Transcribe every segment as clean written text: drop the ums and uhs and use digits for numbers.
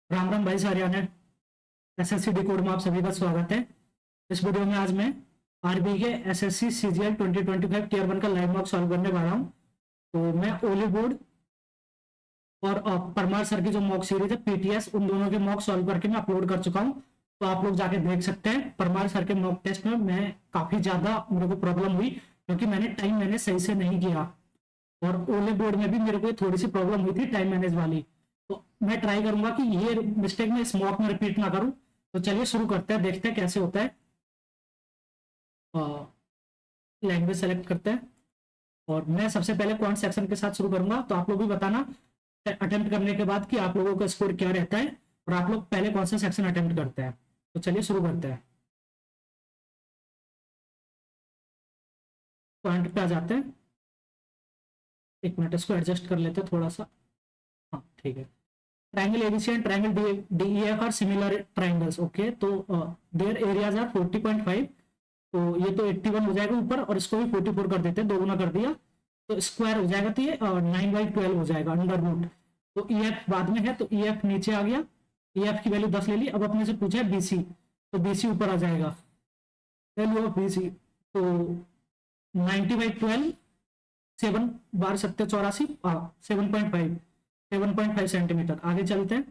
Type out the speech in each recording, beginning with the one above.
राम राम भाई सारे आने। एसएससी डिकोड में आप सभी का स्वागत है। इस वीडियो में आज मैं आरबी के एसएससी सीजीएल 2025 टीयर 1 का लाइव मॉक सॉल्व करने वाला हूं। तो मैं ओली बोर्ड और परमार सर की जो मॉक सीरीज है पीटीएस, उन दोनों के मॉक सॉल्व करके मैं अपलोड कर चुका हूं। तो आप लोग जाके देख सकते हैं। परमार सर के मॉक टेस्ट में मैं काफी ज्यादा मेरे को प्रॉब्लम हुई क्योंकि मैंने सही से नहीं किया, और ओले बोर्ड में भी मेरे को थोड़ी सी प्रॉब्लम हुई थी टाइम मैनेज वाली। तो मैं ट्राई करूंगा कि ये मिस्टेक मैं इस मॉक में रिपीट ना करूं। तो चलिए शुरू करते हैं, देखते हैं कैसे होता है। लैंग्वेज सेलेक्ट करते हैं और मैं सबसे पहले क्वांट सेक्शन के साथ शुरू करूंगा। तो आप लोग भी बताना अटेम्प्ट करने के बाद कि आप लोगों का स्कोर क्या रहता है और आप लोग पहले कौन सा सेक्शन अटेम्प्ट करते हैं। तो चलिए शुरू करते हैं। क्वांट पे आ जाते हैं। एक मिनट, इसको एडजस्ट कर लेते हैं थोड़ा सा। हाँ ठीक है। Triangle ABC and triangle DEF are similar triangles. Okay, तो देयर एरियाज आर 40.5। तो ये तो 81 हो जाएगा ऊपर, और इसको भी 44 कर देते हैं, दो गुना कर दिया तो स्क्वायर हो जाएगा। तो ये 9/12 हो जाएगा अंडर रूट। तो ई एफ बाद में है, तो ई एफ नीचे आ गया। ई एफ की वैल्यू 10 ले ली। अब अपने से पूछा है बीसी, तो बीसी ऊपर आ जाएगा। वैल्यू ऑफ बीसी तो 90/12, 7 बार 7 84, 7.5, 7.5 सेंटीमीटर। आगे चलते हैं।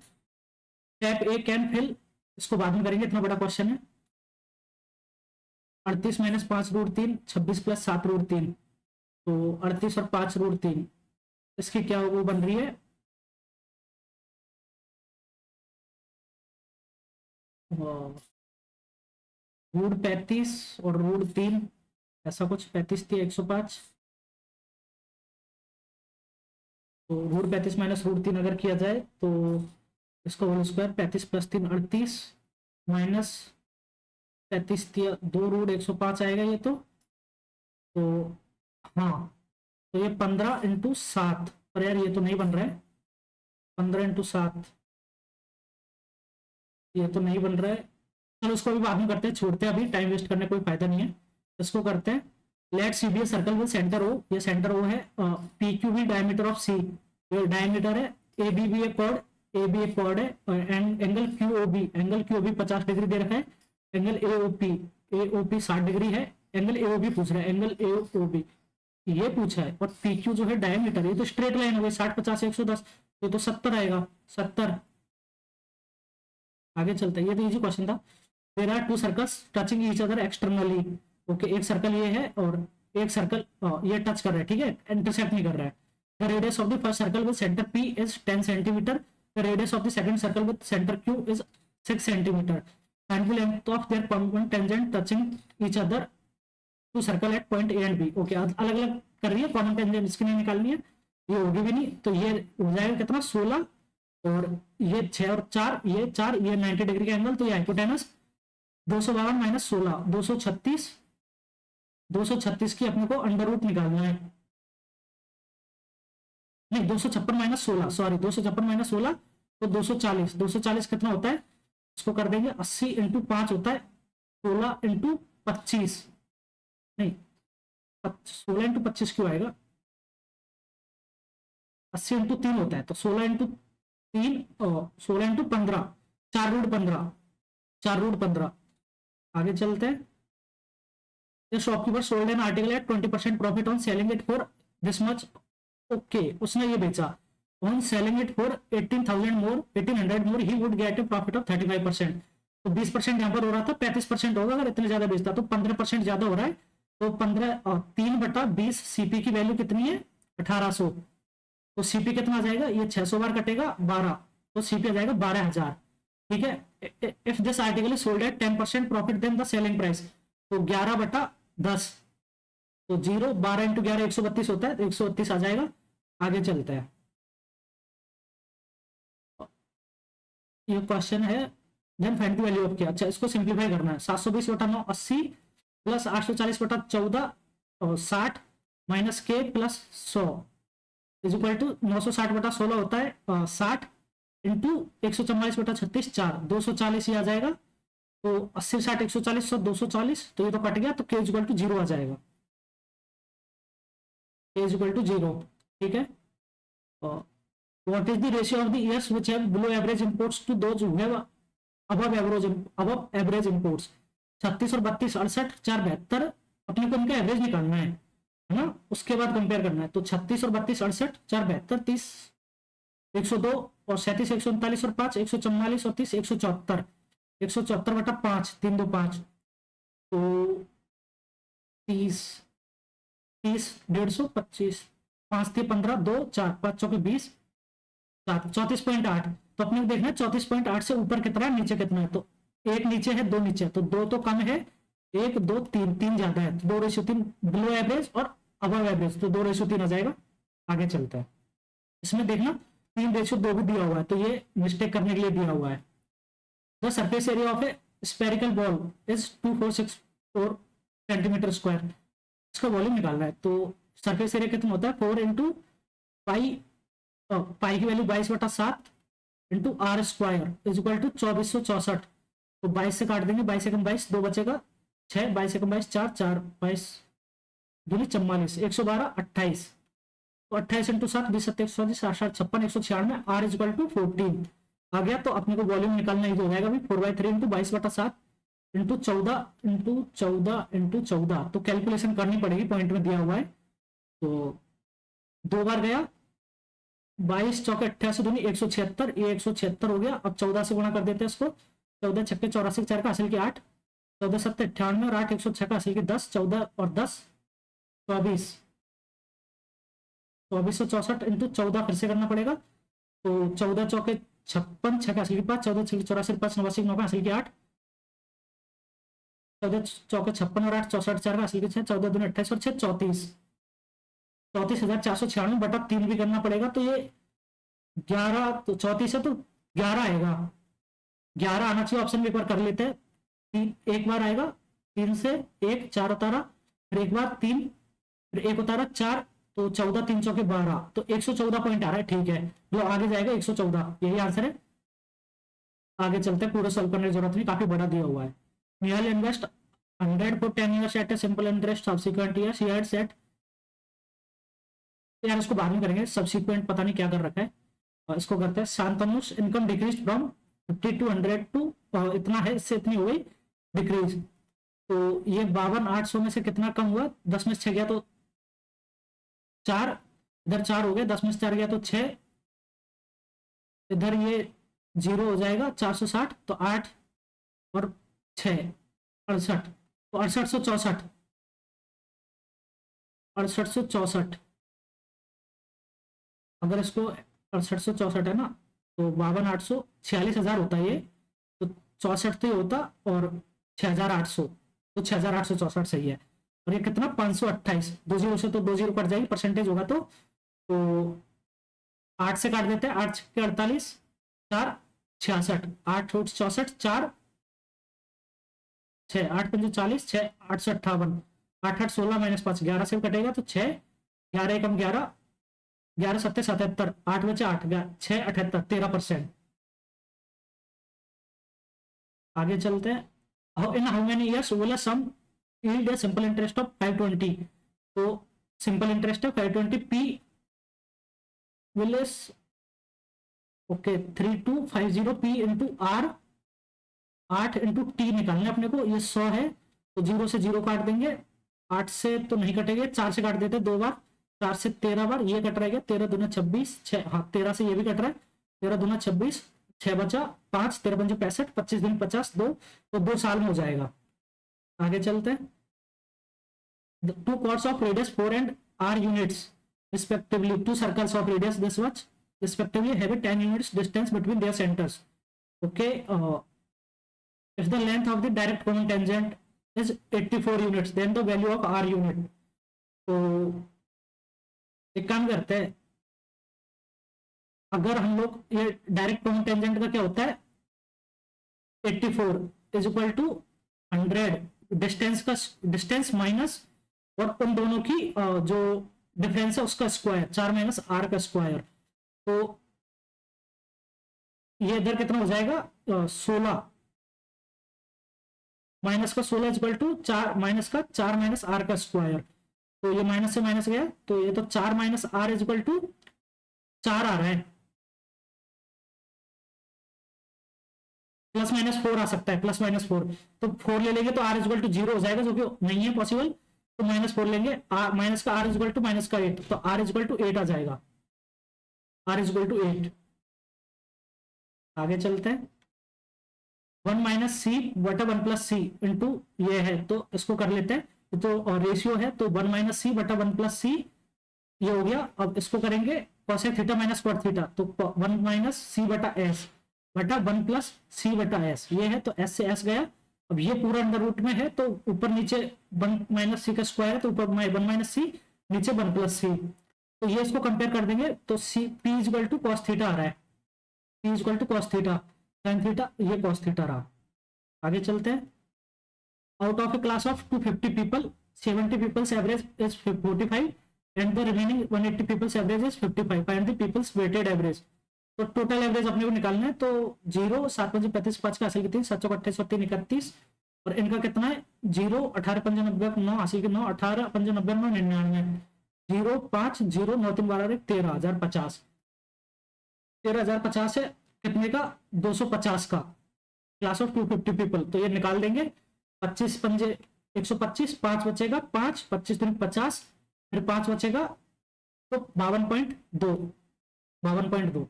टैप ए कैन फिल, इसको बाद में करेंगे, इतना बड़ा क्वेश्चन है। 38 - 5√3, 26 + 7√3। तो 38 और 5√3, इसकी क्या वो बन रही है, √35 और √3, ऐसा कुछ। 35 थी 105, तो √35 - √3 अगर किया जाए तो इसको होल स्क्वायर 35 + 3 38 माइनस 35 2√105 आएगा ये। तो हाँ, तो ये 15 × 7, पर यार ये तो नहीं बन रहा है। 15 × 7 ये तो नहीं बन रहा है। चलो इसको अभी बाद में करते हैं, छोड़ते हैं, अभी टाइम वेस्ट करने कोई फायदा नहीं है। इसको करते हैं। Let C be a circle with centre O. ये सेंटर ओ है। P Q be diameter of C, ये डायमीटर है। A B be a chord, A B a chord है। And angle Q O B, angle Q O B 50 degree दे रखा है। Angle A O P, A O P 60 degree है। Angle A O B पूछ रहा है, angle A O B ये पूछा है। और पी क्यू जो है डायमीटर, ये तो स्ट्रेट लाइन हो गई, 60 50 110, ये तो 70 आएगा, 70। आगे चलते हैं, ये तो इजी क्वेश्चन था। There are two circles touching each other externally. Okay, एक सर्कल ये है और एक सर्कल ये टच कर रहा है, ठीक है, इंटरसेक्ट नहीं कर रहा है। The radius of the first circle with centre P is 10 centimetre. The radius of the second circle with centre Q is 6 centimetre. Find the length of their perpendicular tangent touching each other two circle at point A and B. Okay, अलग अलग कर रही है, common tangent इसकी नहीं निकालनी है, ये होगी भी नहीं। तो ये हो जाएगा कितना, 16, और ये 6 और 4, ये 4, ये 90 डिग्री का एंगल। तो ये हाइपोटेनस 252 - 16, 236। 236 की अपने को अंडर रूट निकालना है। नहीं, 256 - 16, सॉरी, 256 - 16, तो 240। 240 कितना होता है, इसको कर देंगे 80 × 5 होता है, 16 × 25, नहीं 16 × 25 क्यों आएगा, 80 × 3 होता है, तो 16 × 3 और 16 × 15, 4√15, 4√15। आगे चलते हैं। The shopkeeper sold an article at 20% profit on selling it for this much. Okay, उसने ये बेचा। On selling it for 18,000 more, 1800 more, he would get a profit of 35%। तो 20% यहाँ पर हो रहा था, 35% होगा अगर इतने ज्यादा बेचता, तो 15% ज्यादा हो रहा है। तो 3/20 सीपी की वैल्यू कितनी है, 1800। तो सीपी कितना आ जाएगा, ये 600 बार कटेगा 12, तो सीपी आ जाएगा 12,000। ठीक है। If this article is sold at 10% profit then the selling price, तो 11/10, तो 0, 12 × 11 132 होता है, तो 132 आ जाएगा। आगे चलते हैं। ये क्वेश्चन है, then find the value of क्या। अच्छा, इसको सिंप्लीफाई करना है। 720/9 80 प्लस 840/14 और 60 माइनस के प्लस 100 इज इक्वल टू 960/16 होता है 60 इंटू 144/36 4, 240 ही आ जाएगा। तो 80 60 140 100 240, तो ये तो कट गया, तो के इक्वल टू 0 आ जाएगा, के इक्वल टू 0। ठीक है। What is the ratio of the years which have below average imports to those who have above average imports. 36 और 32 68 4 72, अपने को इनका एवरेज निकालना है ना, उसके बाद कंपेयर करना है। तो 36 और 32 68 4 72 30 102 और 37 139 और 5 144 और 30 174 174 बटा 5 3 2 5 तो 30 30 150 25 5 3 15 2 4 5 चौके 20 7 34.8। तो अपने को देखना है 34.8 से ऊपर कितना है नीचे कितना है। तो एक नीचे है दो नीचे है, तो दो तो कम है, 1 2 3 3 ज्यादा है, तो 2:3 बिलो एवरेज और अबव एवरेज, तो 2:3 आ जाएगा। आगे चलता है, इसमें देखना 3:2 भी दिया हुआ है, तो ये मिस्टेक करने के लिए दिया हुआ है। The surface area of a spherical ball is 2464 centimetre square. इसका वॉल्यूम निकालना है, तो सरफेस एरिया कितना होता है 4 इंटू पाई, पाई की value 22/7 into r square is equal to 2464। तो 22 से काट देंगे, 22 एकम 22 2 बचेगा 6, 22 एकम 22 4 4 22 दूनी 44 112 28, तो 28 into 7 20 7 140 60 56 196 r is equal to 14 आ गया। तो अपने को वॉल्यूम निकालना ही हो जाएगा भाई 4/3 इंटू 22/7 इंटू 14 इंटू 14 इंटू 14। तो कैलकुलेशन करनी पड़ेगी, पॉइंट में दिया हुआ है। तो 2 बार गया 22 चौके 88 दूनी 176, ये 176 हो गया। अब 14 से गुणा कर देते हैं इसको, 14 छक्के 84 4 का हासिल की 8, 14 7 98 और 8 106 का हासिल की 10, 14 और 10 24 2464 इंटू 14 फिर से करना पड़ेगा। तो 14 चौके 56 6 का हासिल की 5, 14 6 84 5 89 9 का हासिल की 8, 14 चौके 56 और 8 64 4 का हासिल की 6, 14 दूनी 28 और 6 34 34,496 बटा 3 भी करना पड़ेगा। तो ये 11, तो 34 है तो 11 आएगा, 11 आना चाहिए ऑप्शन में। एक बार कर लेते हैं, 3 एक बार आएगा, 3 से 1 4 उतारा, फिर एक बार 3 फिर 1 उतारा 4, तो 14 3 चौके 12, तो 114 पॉइंट आ रहा है। ठीक है, जो आगे जाएगा 114, यही आंसर है। आगे चलते हैं, पूरा सॉल्व करने की जरूरत नहीं, काफी बड़ा दिया हुआ है। Nihal invest 100 for 10 years at a simple interest, subsequent years he had set, यार इसको बाद में करेंगे, सब्सिक्वेंट पता नहीं क्या कर रखा है। और इसको करते हैं शांतनुष income decreases from 50 to 100 to इतना है, इससे इतनी हो गई डिक्रीज। तो ये 52,800 में से कितना कम हुआ, 10 में से 6 गया तो 4, इधर 4 हो गया, 10 में से 4 गया तो 6, इधर ये 0 हो जाएगा 460, तो 8 और 6 68, तो 6864 6864। अगर इसको 6864 है ना, तो 52,800 46,000 होता है ये, तो 64 तो ये होता और 6,800, तो 6,864 सही है। और ये कितना 528, 2 0 से तो 2 0 कट जाएगी, परसेंटेज होगा तो 8 से काट देते हैं, 8 के 48 4 66 8 64 4 6 8 5 40 6 858 8 8 16 -5 11 से कटेगा तो 6 11 कम 11 11 7 77 8 बचे 8 6 78 13%। आगे चलते हैं, in how many years will a sum yield a simple interest of 520। तो सिंपल इंटरेस्ट है 520 P will is okay 3250 P into r 8 into t निकालना अपने को। ये 100 है, तो 0 से 0 काट देंगे, 8 से तो नहीं कटेंगे, 4 से काट देते 2 बार, 4 से 13 बार, ये कट रहेगा 13 दूना 26 6, हाँ 13 से ये भी कट रहा है, 13 दूना 26 6 बचा 5 13 पंजे 65 25 दिन 50 2, तो 2 साल में हो जाएगा। आगे चलते हैं, 2 chords of radius 4 and r units respectively, 2 circles of radius this much respectively have a 10 units distance between their centers. Okay, if the length of the direct common tangent is 84 units, then the value of r unit. तो एक काम करते हैं, अगर हम लोग ये direct common tangent का क्या होता है 84 is equal to 100 distance minus और उन दोनों की जो डिफरेंस है उसका स्क्वायर 4 माइनस आर का स्क्वायर। तो ये इधर कितना हो जाएगा 16 माइनस का 16 इक्वल टू 4 माइनस का 4 माइनस आर का स्क्वायर। तो ये माइनस से माइनस गया, तो ये तो 4 minus r is equal to 4 आ रहा है, प्लस माइनस 4 आ सकता है, प्लस माइनस 4, तो 4 ले लेंगे तो आर इक्वल टू 0 हो जाएगा, जो कि नहीं है पॉसिबल, तो माइनस 4 लेंगे, माइनस का आर इक्वल टू माइनस का 8, तो आर इक्वल टू 8 आ जाएगा, आर इक्वल टू 8। आगे चलते हैं, 1 माइनस सी बटा 1 प्लस सी इंटू ये है, तो इसको कर लेते हैं, तो रेशियो है, तो 1 माइनस सी बटा 1 प्लस सी ये हो गया। अब इसको करेंगे cosec theta minus cot theta, तो 1 माइनस सी बटा एस बटा 1 प्लस सी बटा एस, ये है, तो एस से एस गया। अब ये पूरा अंडर रूट में है, तो ऊपर नीचे 1 माइनस सी का स्क्वायर है, तो ऊपर 1 माइनस सी, नीचे 1 प्लस सी, तो ये इसको कंपेयर कर देंगे, तो C P equal to cos theta आ रहा है, P equal to cos theta sine theta, ये कॉस थीटा रहा। आगे चलते हैं, out of a class of 250 people 70 peoples average is 45 and the remaining 180 people's average is 55, find the people's weighted average। तो total average अपने को निकालना है, तो 0 7 5 35 5 का हासिल की 3 7 चौक 28 3 31, और इनका कितना है 0 18 5 90 9 हासिल की 9 18 5 90 9 99 0 5 0 9 3 12 13,050, 13,050 है कितने का 250 का, क्लास ऑफ 250 पीपल, तो ये निकाल देंगे 25 पंजे 125, 5 बचेगा 5 25 3 50, फिर 5 बचेगा, तो 52.2 52.2।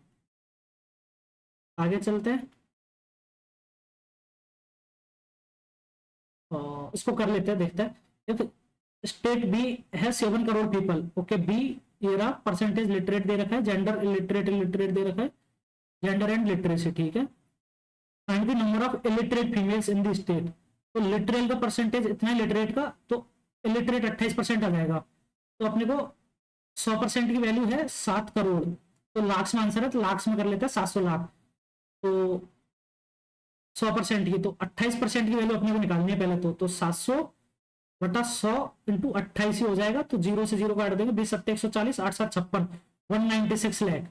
आगे चलते हैं, इसको कर लेते हैं, देखते हैं। स्टेट बी है 7 करोड़ पीपल, ओके, बी ये रहा, परसेंटेज लिटरेट दे रखा है, जेंडर इलिटरेट दे रखा है, जेंडर एंड लिटरेसी, ठीक है। Find the number of illiterate females in the state, तो लिटरेल का परसेंटेज इतना है लिटरेट का, तो इलिटरेट 28% आ जाएगा, तो अपने को 100% की वैल्यू है 7 करोड़, तो लाख में आंसर है, तो लाख में कर लेते हैं 700 लाख, तो 100% की, तो 28% की वैल्यू अपने को निकालनी है पहले, तो 700 बटा 100 इंटू 28 ही हो जाएगा, तो 0 से 0 काट देंगे, 20 7 140 8 7 56 196 lakh,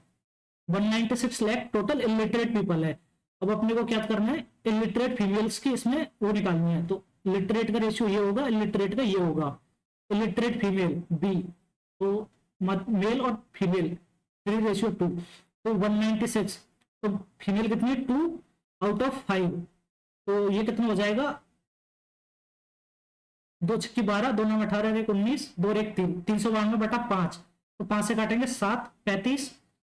196 lakh total illiterate people है। अब अपने को क्या करना है, इलिटरेट फीमेल्स की इसमें वो निकालनी है, तो लिटरेट का रेशियो ये होगा, इलिटरेट का ये होगा, इलिटरेट फीमेल बी, तो मेल और फीमेल 3 रेशियो 2, तो 196, तो फीमेल कितनी है 2 आउट ऑफ 5, तो ये कितना हो जाएगा 2 6 12 2 9 18 1 19 2 1 3 392 बटा 5, तो 5 से काटेंगे 7 35,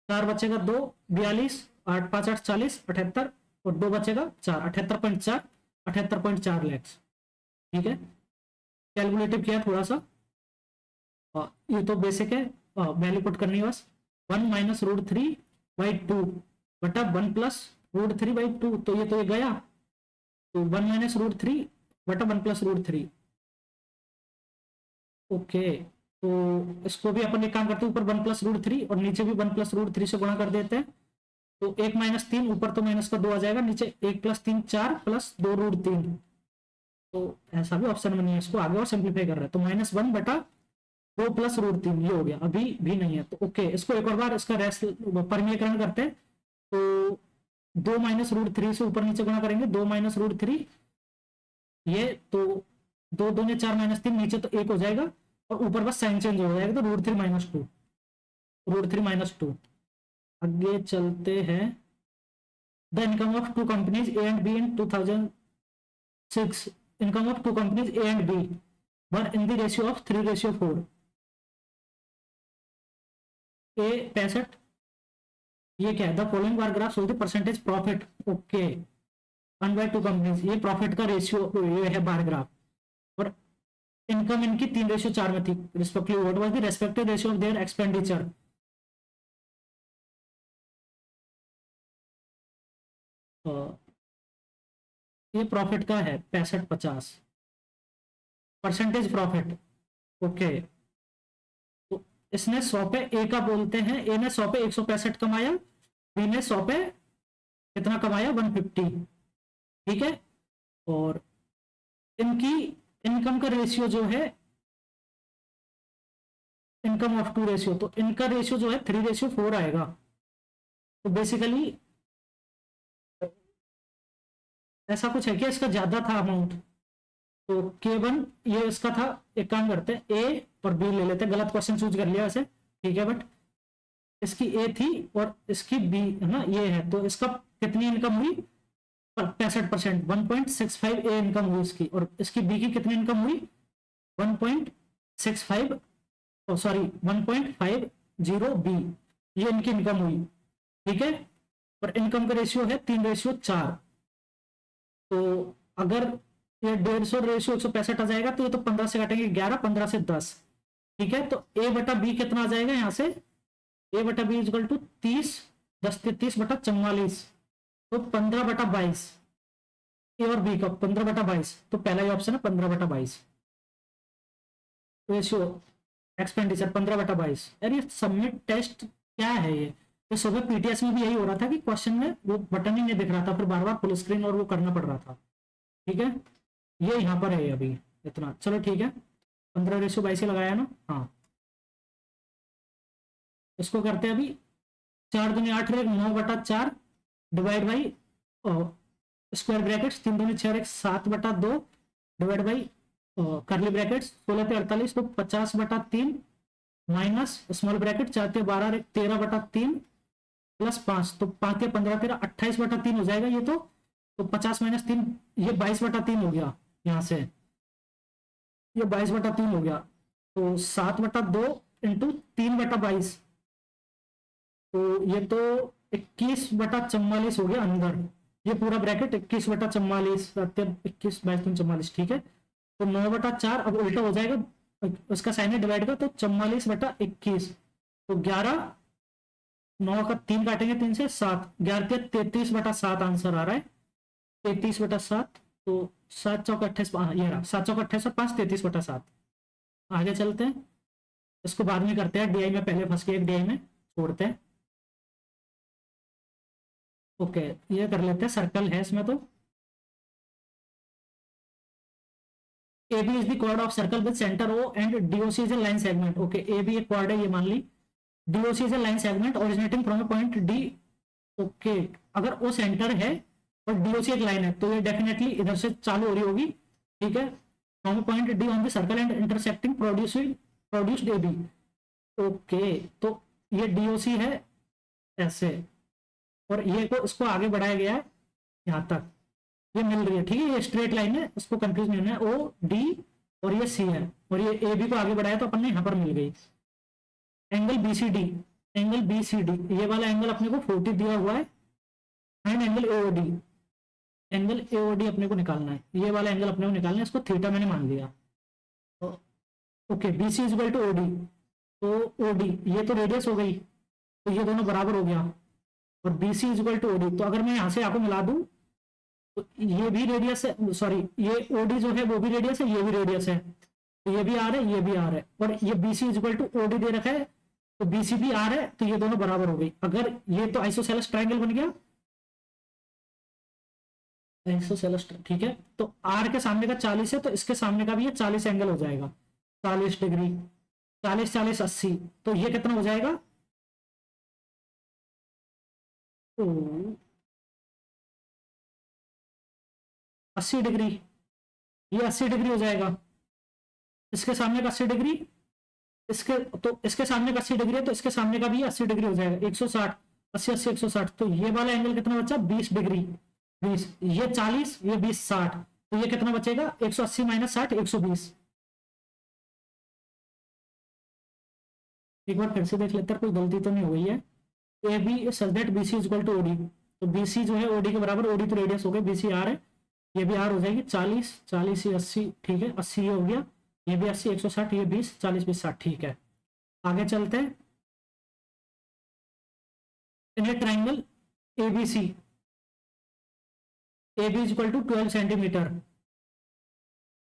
4 बचेगा 2 42 8 5 8 40 78, और 2 बचेगा 4 78.4 78.4 लाख, ठीक है। कैलकुलेटिव किया थोड़ा सा, ये तो बेसिक है, वैल्यू पुट करनी है बस, 1 माइनस रूट 3 बाई 2 बटा 1 प्लस रूट 3 बाई 2, तो ये गया, तो 1 माइनस रूट 3 बटा 1 प्लस रूट 3, ओके। तो इसको भी अपन एक काम करते हैं, ऊपर 1 प्लस रूट 3 और नीचे भी 1 प्लस रूट 3 से गुणा कर देते हैं, तो 1 माइनस 3 ऊपर तो माइनस का 2 आ जाएगा, नीचे 1 प्लस 3 4 प्लस 2 रूट 3, तो ऐसा भी ऑप्शन में नहीं है, इसको आगे और सिंप्लीफाई कर रहे हैं, तो -1 बटा 2 प्लस रूट 3 ये हो गया, अभी भी नहीं है, तो ओके। इसको एक और बार इसका परिमीयकरण करते हैं, तो 2 माइनस रूट 3 से ऊपर नीचे गुणा करेंगे, 2 माइनस रूट 3 ये, तो 2 2 4 माइनस 3 नीचे तो 1 हो जाएगा, और ऊपर बस साइन चेंज हो जाएगा, तो रूट 3 माइनस 2 रूट 3 माइनस 2। आगे चलते हैं, the income of 2 companies A and B in 2006, income of 2 companies A and B were in the ratio of 3:4, A 65, ये क्या है, the following bar graph shows the percentage profit, okay, 1/2 companies, ये profit का ratio ये है bar graph, और income इनकी 3:4 में थी respectively, what was the respective ratio of their expenditure, ये प्रॉफिट का है 65-50 परसेंटेज प्रॉफिट, ओके। तो इसने 100 पे ए का बोलते हैं, ए ने 100 पे 165 कमाया, बी ने 100 पे कितना कमाया 150, ठीक है। और इनकी इनकम का रेशियो जो है, इनकम ऑफ 2 रेशियो, तो इनका रेशियो जो है 3:4 आएगा, तो बेसिकली ऐसा कुछ है कि इसका ज्यादा था अमाउंट, तो K1 ये इसका था, एक काम करते हैं ए और बी ले लेते हैं, गलत क्वेश्चन चूज कर लिया वैसे, ठीक है, बट इसकी ए थी और इसकी बी है ना, ये है, तो इसका कितनी इनकम हुई 65%, 1.65 ए इनकम हुई इसकी, और इसकी बी की कितनी इनकम हुई 1.65, सॉरी 1.50 बी, ये इनकी इनकम हुई, ठीक है। और इनकम का रेशियो है 3:4। तो अगर ये 150 रेशियो 165 आ जाएगा तो ये तो 15 से काटेंगे 11, 15 से 10, ठीक है। तो ए बटा बी कितना आ जाएगा यहाँ से, ए बटा बी इजकल टू 30, 10 से 30 बटा 44, तो 15/22, ए और बी का 15/22, तो पहला ही ऑप्शन है 15/22 रेशियो एक्सपेंडिचर 15/22। यार ये सबमिट टेस्ट क्या है ये सुबह पीटीएस में भी यही हो रहा था कि क्वेश्चन में वो बटन ही नहीं दिख रहा था, फिर बार बार फुल स्क्रीन और वो करना पड़ रहा था, ठीक है। ये यहाँ पर है अभी इतना, चलो ठीक है, 15:22 लगाया ना, हाँ। इसको करते हैं अभी, 4 दूनी 8 9/4 डिवाइड बाई स्क्वायर ब्रैकेट्स, 3 दूनी 6 7/2 डिवाइड बाई करली ब्रैकेट्स, 16×48 तो 50/3 माइनस स्मॉल ब्रैकेट 4×12 13/3 प्लस 5, तो 5×15 13 28/3 हो जाएगा ये, तो 50 - 3 ये 22/3 हो गया, यहाँ से ये 22/3 हो गया, तो 7/2 इंटू 3/22, तो ये तो 21/44 हो गया अंदर, ये पूरा ब्रैकेट 21/44, 21 22 3 44, ठीक है। तो 9/4 अब उल्टा हो जाएगा, उसका साइन है डिवाइड का, तो 44/21, तो 11, 9 का 3 काटेंगे 3 से 7, 11 33/7 आंसर आ रहा है, 33/7, तो 7 चौक 28, ये रहा 7 चौक 28 और 5 33/7। आगे चलते हैं, इसको बाद में करते हैं, डीआई में पहले फंस के एक डीआई में छोड़ते हैं। ओके, ये कर लेते हैं, सर्कल है इसमें, तो AB is the chord of circle with center O and DOC is a line segment. Okay, AB एक chord है, ये मान ली, DOC is a line segment originating from a point D. Okay, अगर O सेंटर है और DOC एक line है तो ये डेफिनेटली इधर से चालू हो रही होगी, ठीक है, from point D on the circle and intersecting produced AB. Okay, तो ये DOC है ऐसे, और ये को इसको आगे बढ़ाया गया है यहाँ तक, ये मिल रही है, ठीक है, ये स्ट्रेट लाइन है, इसको कंफ्यूज नहीं होना है, ओ डी और ये सी है, और ये ए बी को आगे बढ़ाया तो अपन ने यहाँ पर मिल गई। एंगल बीसीडी, एंगल बीसीडी ये वाला एंगल अपने को 40 दिया हुआ है, and angle AOD, angle AOD अपने को निकालना है, ये वाला एंगल अपने को निकालना है, इसको थीटा मैंने मान लिया। Okay, BC is equal to OD, तो ओडी ये तो रेडियस हो गई, तो ये दोनों बराबर हो गया, और BC is equal to OD, तो अगर मैं यहाँ से आपको मिला दूं तो ये भी रेडियस है, सॉरी ये ओडी जो है वो भी रेडियस है, ये भी रेडियस है, तो ये भी आर है, ये भी आर है, और ये BC is equal to OD दे रखा है, तो बीसी भी आर है, तो ये दोनों बराबर हो गई। अगर ये तो आइसोसेलेस ट्रायंगल बन गया, आइसोसेलेस, ठीक है, तो आर के सामने का 40 है, तो इसके सामने का भी ये 40 एंगल हो जाएगा, 40 डिग्री, 40 40 80, तो ये कितना हो जाएगा, तो 80 डिग्री, ये 80 डिग्री हो जाएगा, इसके सामने का 80 डिग्री, इसके सामने का 80 डिग्री है, तो इसके सामने का भी 80 डिग्री हो जाएगा, 160, 80 80 160, तो ये वाला एंगल कितना बचा 20 डिग्री, 20, ये 40, ये 20 60, तो ये कितना बचेगा 180 - 60 120। एक बार फिर से देख लेते हैं कोई गलती तो नहीं हुई है। A B such that BC is equal to OD, तो बीसी जो है ओडी के बराबर, ओडी तो रेडियस हो गई, बीसी आर है, ये भी आर हो जाएगी, 40 40 ये 80, ठीक है, 80 ये हो गया, ये भी 80 160, ये 20 40 20 60, ठीक है। आगे चलते हैं, in a triangle ABC, AB is equal to 12 centimetre,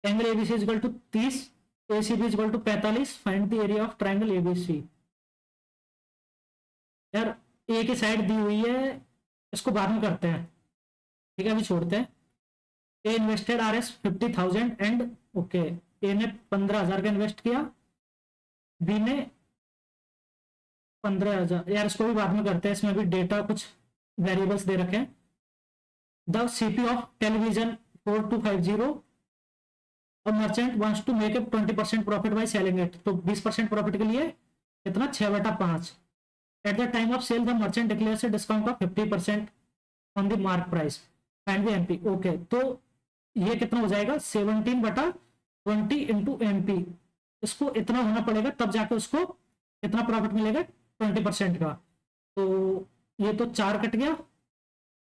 angle ABC is equal to 30, ACB is equal to 45, find the area of triangle ABC. यार ए की साइड दी हुई है, इसको बाद में करते हैं, ठीक है, अभी छोड़ते हैं। ए इन्वेस्टेड RS 50,000 एंड ओके, ए ने 15,000 का इन्वेस्ट किया, बी ने 15,000, यार इसको भी बाद में करते हैं, इसमें भी डेटा कुछ वेरिएबल्स दे रखे हैं। The CP of television 4250, a merchant wants to make a 20% profit by selling it, तो 20% प्रॉफिट के लिए कितना 6/5। At the time of sale the merchant declares a discount of 50% on the mark price, and भी MP. Okay, तो ये कितना हो जाएगा 17/20 इंटू एमपी। इसको इतना होना पड़ेगा तब जाके उसको कितना प्रॉफिट मिलेगा 20% का। तो ये तो 4 कट गया,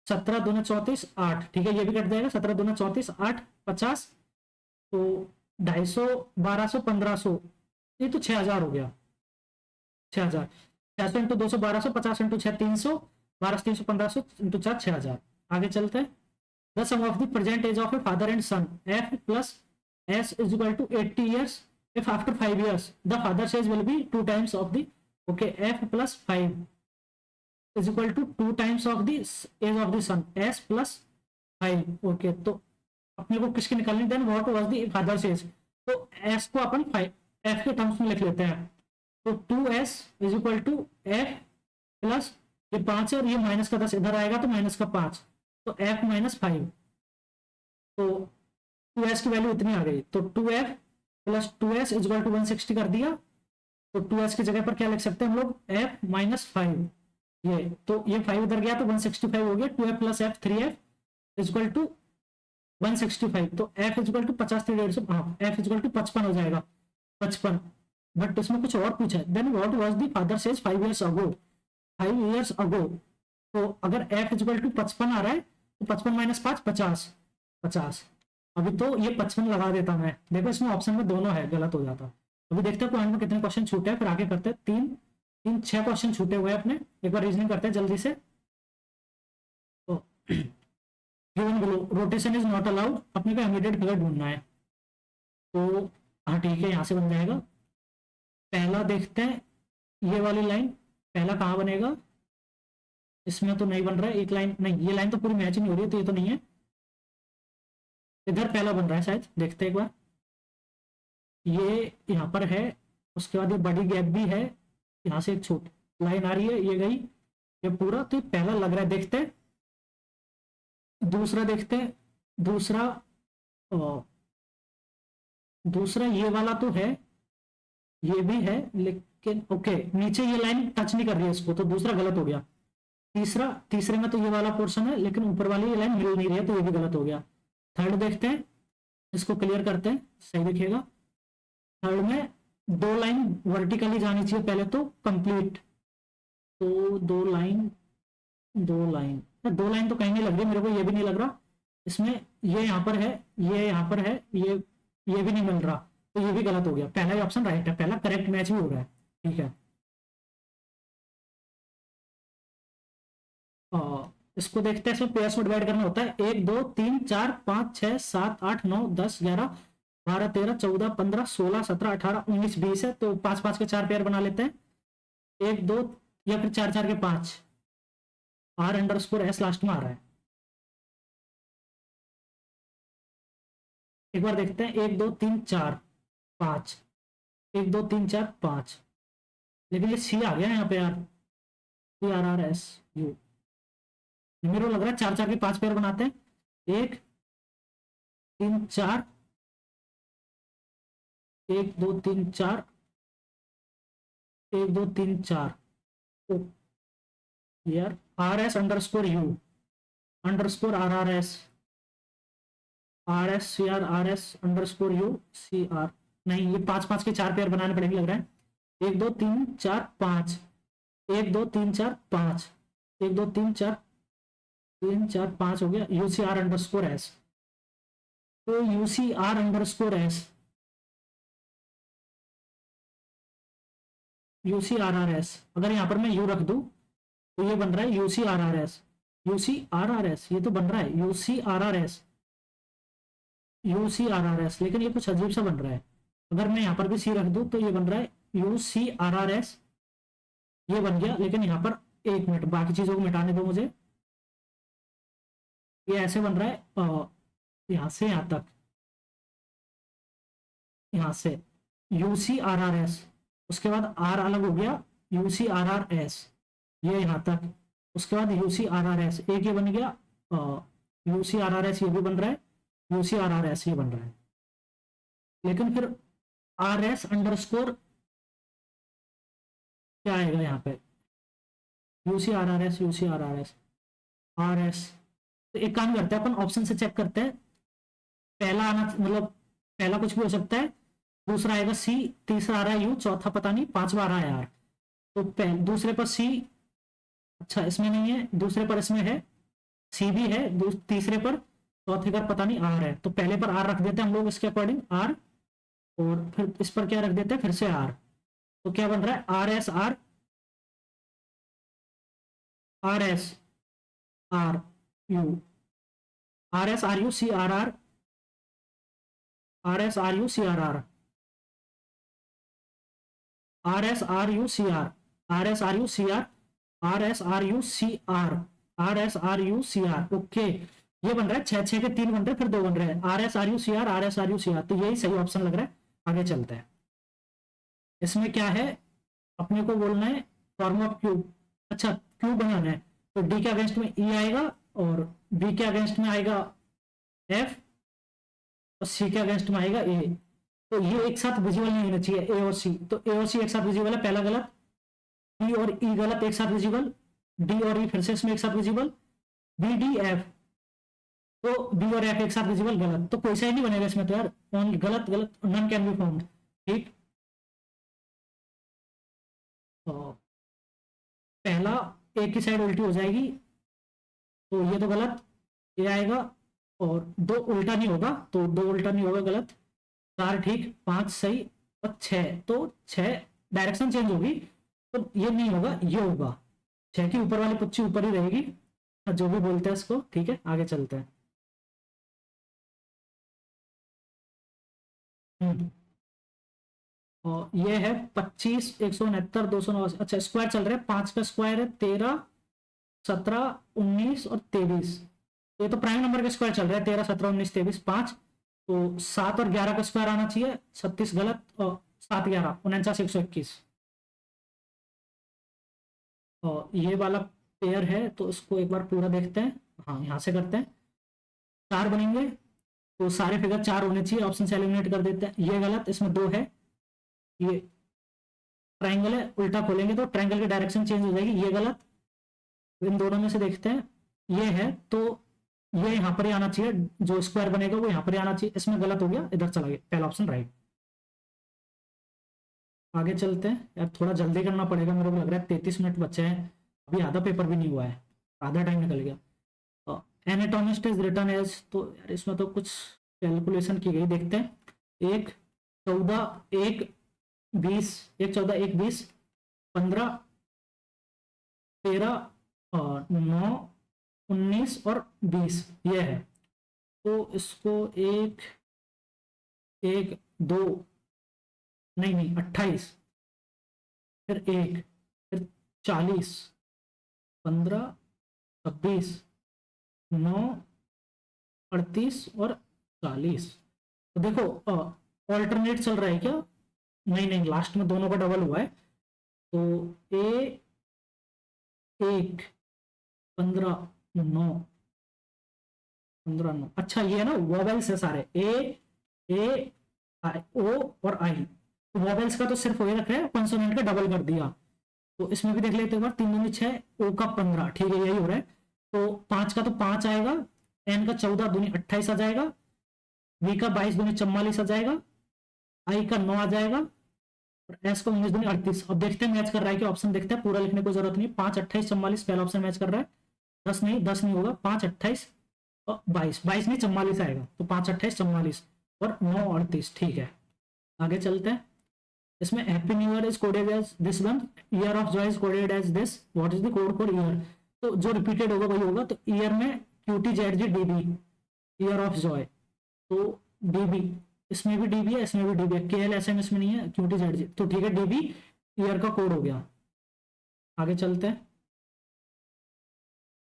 17 दूना 34 8, ठीक है ये भी कट जाएगा, 17 दूना 34 8 50, तो 250 1200 1500, ये तो 6000 हो गया। 6000 600 इंटू 200 1200, 50 इंटू 6 300, 1200 300 1500 इंटू 4 6000। आगे चलते हैं। The sum of the present age of a father and son F plus S is equal to 80 years if after 5 years the father's age will be 2 times of the, okay, f plus 5 is equal to 2 times of the age of the son, s plus 5। okay, तो अपने को किसकी निकालनी, then what was the father's age. तो s को अपन 5 f के terms में लिख लेते हैं। तो 2s is equal to f plus ये 5 है और ये माइनस का 10 इधर आएगा तो माइनस का 5, तो f माइनस 5। तो 2s की वैल्यू इतनी आ गई, तो 2f plus 2s is equal to 160 कर दिया। तो 2s की जगह पर क्या लिख सकते हैं हम लोग, f माइनस 5। ये तो ये 5 उधर गया तो 165 हो गया। 2f plus f 3f is equal to 165। तो f इज इक्वल टू 50 150, हाँ f इज इक्वल टू 55 हो जाएगा, 55। बट इसमें कुछ और पूछा है, then what was the father's age 5 years ago, 5 years ago. तो अगर f इज इक्वल टू 55 आ रहा है तो 55 माइनस 5 50 50। अभी तो ये 55 लगा देता मैं, देखो इसमें ऑप्शन में दोनों है, गलत हो जाता। अभी देखते हैं पॉइंट में कितने क्वेश्चन छूटे हैं, फिर आगे करते हैं। 6 क्वेश्चन छूटे हुए हैं अपने, एक बार रीजनिंग करते हैं जल्दी से। तो given below rotation is not allowed, अपने को इमीडिएट फिगर ढूंढना है। तो हाँ ठीक है, यहाँ से बन जाएगा। पहला देखते हैं, ये वाली लाइन पहला कहाँ बनेगा, इसमें तो नहीं बन रहा है। एक लाइन नहीं, ये लाइन तो पूरी मैच नहीं हो रही है, तो ये तो नहीं है। इधर पहला बन रहा है शायद, देखते हैं एक बार। ये यहाँ पर है, उसके बाद ये बड़ी गैप भी है, यहाँ से एक छोटी लाइन आ रही है, ये गई, ये पूरा। तो ये पहला लग रहा है, देखते हैं दूसरा। देखते हैं दूसरा, दूसरा ये वाला तो है, ये भी है, लेकिन ओके नीचे ये लाइन टच नहीं कर रही है इसको, तो दूसरा गलत हो गया। तीसरे में तो ये वाला पोर्शन है, लेकिन ऊपर वाली ये लाइन मिल नहीं रही है, तो ये भी गलत हो गया। थर्ड देखते हैं, इसको क्लियर करते हैं, सही देखिएगा। थर्ड में 2 लाइन वर्टिकली जानी चाहिए पहले तो कंप्लीट। तो 2 लाइन तो कहीं नहीं लग रही मेरे को, ये भी नहीं लग रहा इसमें। ये यहाँ पर है, ये यहाँ पर है, ये भी नहीं मिल रहा, तो ये भी गलत हो गया। पहला ही ऑप्शन राइट है, पहला करेक्ट मैच भी हो रहा है, ठीक है। इसको देखते हैं, इसमें पेयर्स में डिवाइड करना होता है। 1 2 3 4 5 6 7 8 9 10 11 12 13 14 15 16 17 18 19 20 है, तो 5 5 के 4 पेयर बना लेते हैं। 1 2 या फिर 4 4 के 5, R underscore S last में आ रहा है। एक बार देखते हैं, 1 2 3 4 5, 1 2 3 4 5, लेकिन ये सी आ गया यहाँ पे यार, C R R S U. मेरे को लग रहा है 4 4 के 5 पेयर बनाते हैं। 1 3 4, 1 2 3 4, 1 2 3 4, यार R S underscore U underscore R R S, R S C R R S underscore U C R. नहीं, ये 5 5 के 4 पेयर बनाने पड़ेंगे लग रहा है। 1 2 3 4 5, 1 2 3 4 5, 1 2 3 4 5 हो गया। यूसीआर अंडर स्कोर एस, तो यूसीआर अंडर स्कोर एस, यूसीआरआरएस, अगर यहाँ पर मैं यू रख दूं तो ये बन रहा है यूसीआरआरएस, यूसीआरआरएस, ये तो बन रहा है यूसीआरआरएस, यूसीआरआरएस, लेकिन ये कुछ अजीब सा बन रहा है। अगर मैं यहाँ पर भी सी रख दूं तो ये बन रहा है यूसीआरआरएस, ये बन गया। लेकिन यहाँ पर एक मिनट, बाकी चीजों को मिटाने दो मुझे। ये ऐसे बन रहा है, यहाँ से यहाँ तक, यहाँ से यूसीआरआरएस, उसके बाद आर अलग हो गया यूसीआरआरएस, ये यहाँ तक, उसके बाद यूसीआरआरएस, एक ये बन गया यूसीआरआरएस, ये भी बन रहा है यूसीआरआरएस, ये बन रहा है। लेकिन फिर आर एस अंडर स्कोर क्या आएगा यहाँ पे, यूसीआरआरएस यूसीआरआरएस आर एस, तो एक काम करते हैं अपन, ऑप्शन से चेक करते हैं। पहला आना मतलब पहला कुछ भी हो सकता है, दूसरा आएगा सी, तीसरा आ रहा है यू, चौथा पता नहीं, पांचवा आ रहा है आर। तो दूसरे पर सी, अच्छा इसमें नहीं है, दूसरे पर इसमें है, सी भी है, तीसरे पर, चौथे पर पता नहीं आर है। तो पहले पर आर रख देते हैं हम लोग इसके अकॉर्डिंग, आर, और फिर इस पर क्या रख देते हैं, फिर से आर। तो क्या बन रहा है, R S R, R S R U, R S R U C R R, R S R U C R R, R S R U C R, R S R U C R, R S R U C R, R S R U C R. Okay, ये बन रहा है, छह छह के तीन बन रहे हैं, फिर दो बन रहे हैं, R S R U C R, R S R U C R. तो यही सही ऑप्शन लग रहा है। आगे चलते हैं, इसमें क्या है, अपने को बोलना है फॉर्म ऑफ क्यूब। अच्छा, क्यूब बनाना है, तो डी के अगेंस्ट में ई आएगा, और बी के अगेंस्ट में आएगा एफ, और सी के अगेंस्ट में आएगा ए। तो ये एक साथ विजिबल नहीं होना चाहिए, ए और सी। तो ए और सी एक साथ विजिबल है, पहला गलत। ई और ई गलत, एक साथ विजिबल। डी और ई फिर से इसमें एक साथ विजिबल। बी डी एफ, तो बी और एफ एक साथ विजिबल, गलत। तो कोई सा ही नहीं बनेगा इसमें तो यार, ओनली गलत गलत, नन कैन बी फाउंड। ठीक, तो पहला एक की साइड उल्टी हो जाएगी, तो ये तो गलत, ये आएगा, और दो उल्टा नहीं होगा, तो दो उल्टा नहीं होगा, गलत। चार ठीक, पांच सही, और छह, तो छह डायरेक्शन चेंज होगी, तो ये नहीं होगा, ये होगा। छह की ऊपर वाली पुच्ची ऊपर ही रहेगी, जो भी बोलते हैं इसको। ठीक है, आगे चलते हैं। और ये है 25, 169, 289। अच्छा, स्क्वायर चल रहा है, पांच का स्क्वायर है 13, 17, 19 और 23। तो ये तो प्राइम नंबर का स्क्वायर चल रहा है, 13, 17, 19, 23, 5। तो 7 और 11 का स्क्वायर आना चाहिए, 36 गलत, और 7, 11, 49, 121। और ये वाला पेयर है, तो इसको एक बार पूरा देखते हैं। हाँ, यहां से करते हैं, चार बनेंगे, तो सारे फिगर चार होने चाहिए, ऑप्शन से एलिमिनेट कर देते हैं। ये गलत, इसमें दो है। ये ट्राइंगल है, उल्टा खोलेंगे तो ट्राइंगल की डायरेक्शन चेंज हो जाएगी, ये गलत। इन दोनों में से देखते हैं, ये है, तो ये यहां पर ही आना चाहिए, जो स्क्वायर बनेगा वो यहां पर ही आना चाहिए। इसमें गलत हो गया, इधर चला गया, पहला ऑप्शन राइट। आगे चलते हैं यार, थोड़ा जल्दी करना पड़ेगा, मेरे को लग रहा है 33 मिनट बचे हैं, अभी आधा पेपर भी नहीं हुआ है, आधा टाइम निकल गया। एनाटोमिस्ट इज रिटर्न एज, तो यार इसमें तो कुछ कैलकुलेशन की गई, देखते हैं। 1, 14, 1, 20, 1, 14, 1, 20, 15, 13 और 9, 19 और 20, ये है। तो इसको एक, एक, दो, नहीं नहीं, 28, फिर एक, फिर 40, 15, 26, 9, 38 और 40। तो देखो, ऑल्टरनेट चल रहा है क्या, नहीं नहीं, लास्ट में दोनों का डबल हुआ है। तो ए, 1, 15, 9, 15, 9। अच्छा, ये है ना, वोवेल्स है सारे, ए आई, ओ और आई। तो वोवेल्स का तो सिर्फ वही रख रहे हैं, कॉन्सोनेंट का डबल कर दिया। तो इसमें भी देख लेते हैं, 3 दूनी 6, ओ का 15, ठीक है, यही हो रहा है। तो 5 का तो 5 आएगा, एन का 14 दूनी 28 आ जाएगा, वी का 22 दूनी 44 आ जाएगा, आई का 9 आ जाएगा, और एस का 19 दूनी 38। अब देखते हैं मैच कर रहा है कि, ऑप्शन देखते हैं, पूरा लिखने को जरूरत नहीं। 5, 28, 44, पहला ऑप्शन मैच कर रहा है। 10 नहीं, 10 नहीं होगा, 5, 28 और 22, 22 नहीं 44 आएगा, तो 5, 28, 44 और 9, 38। ठीक है, आगे चलते हैं। इसमें happy new year is coded as this one, year of joy is coded as this, what is the code for year. तो जो रिपीटेड होगा वही होगा, तो ईयर में QTZG DB, year of Joy, तो DB, इसमें भी DB है, इसमें भी DB है, KLSM इसमें नहीं है, QTZG, तो ठीक है, DB ईयर का कोड हो गया। आगे चलते हैं।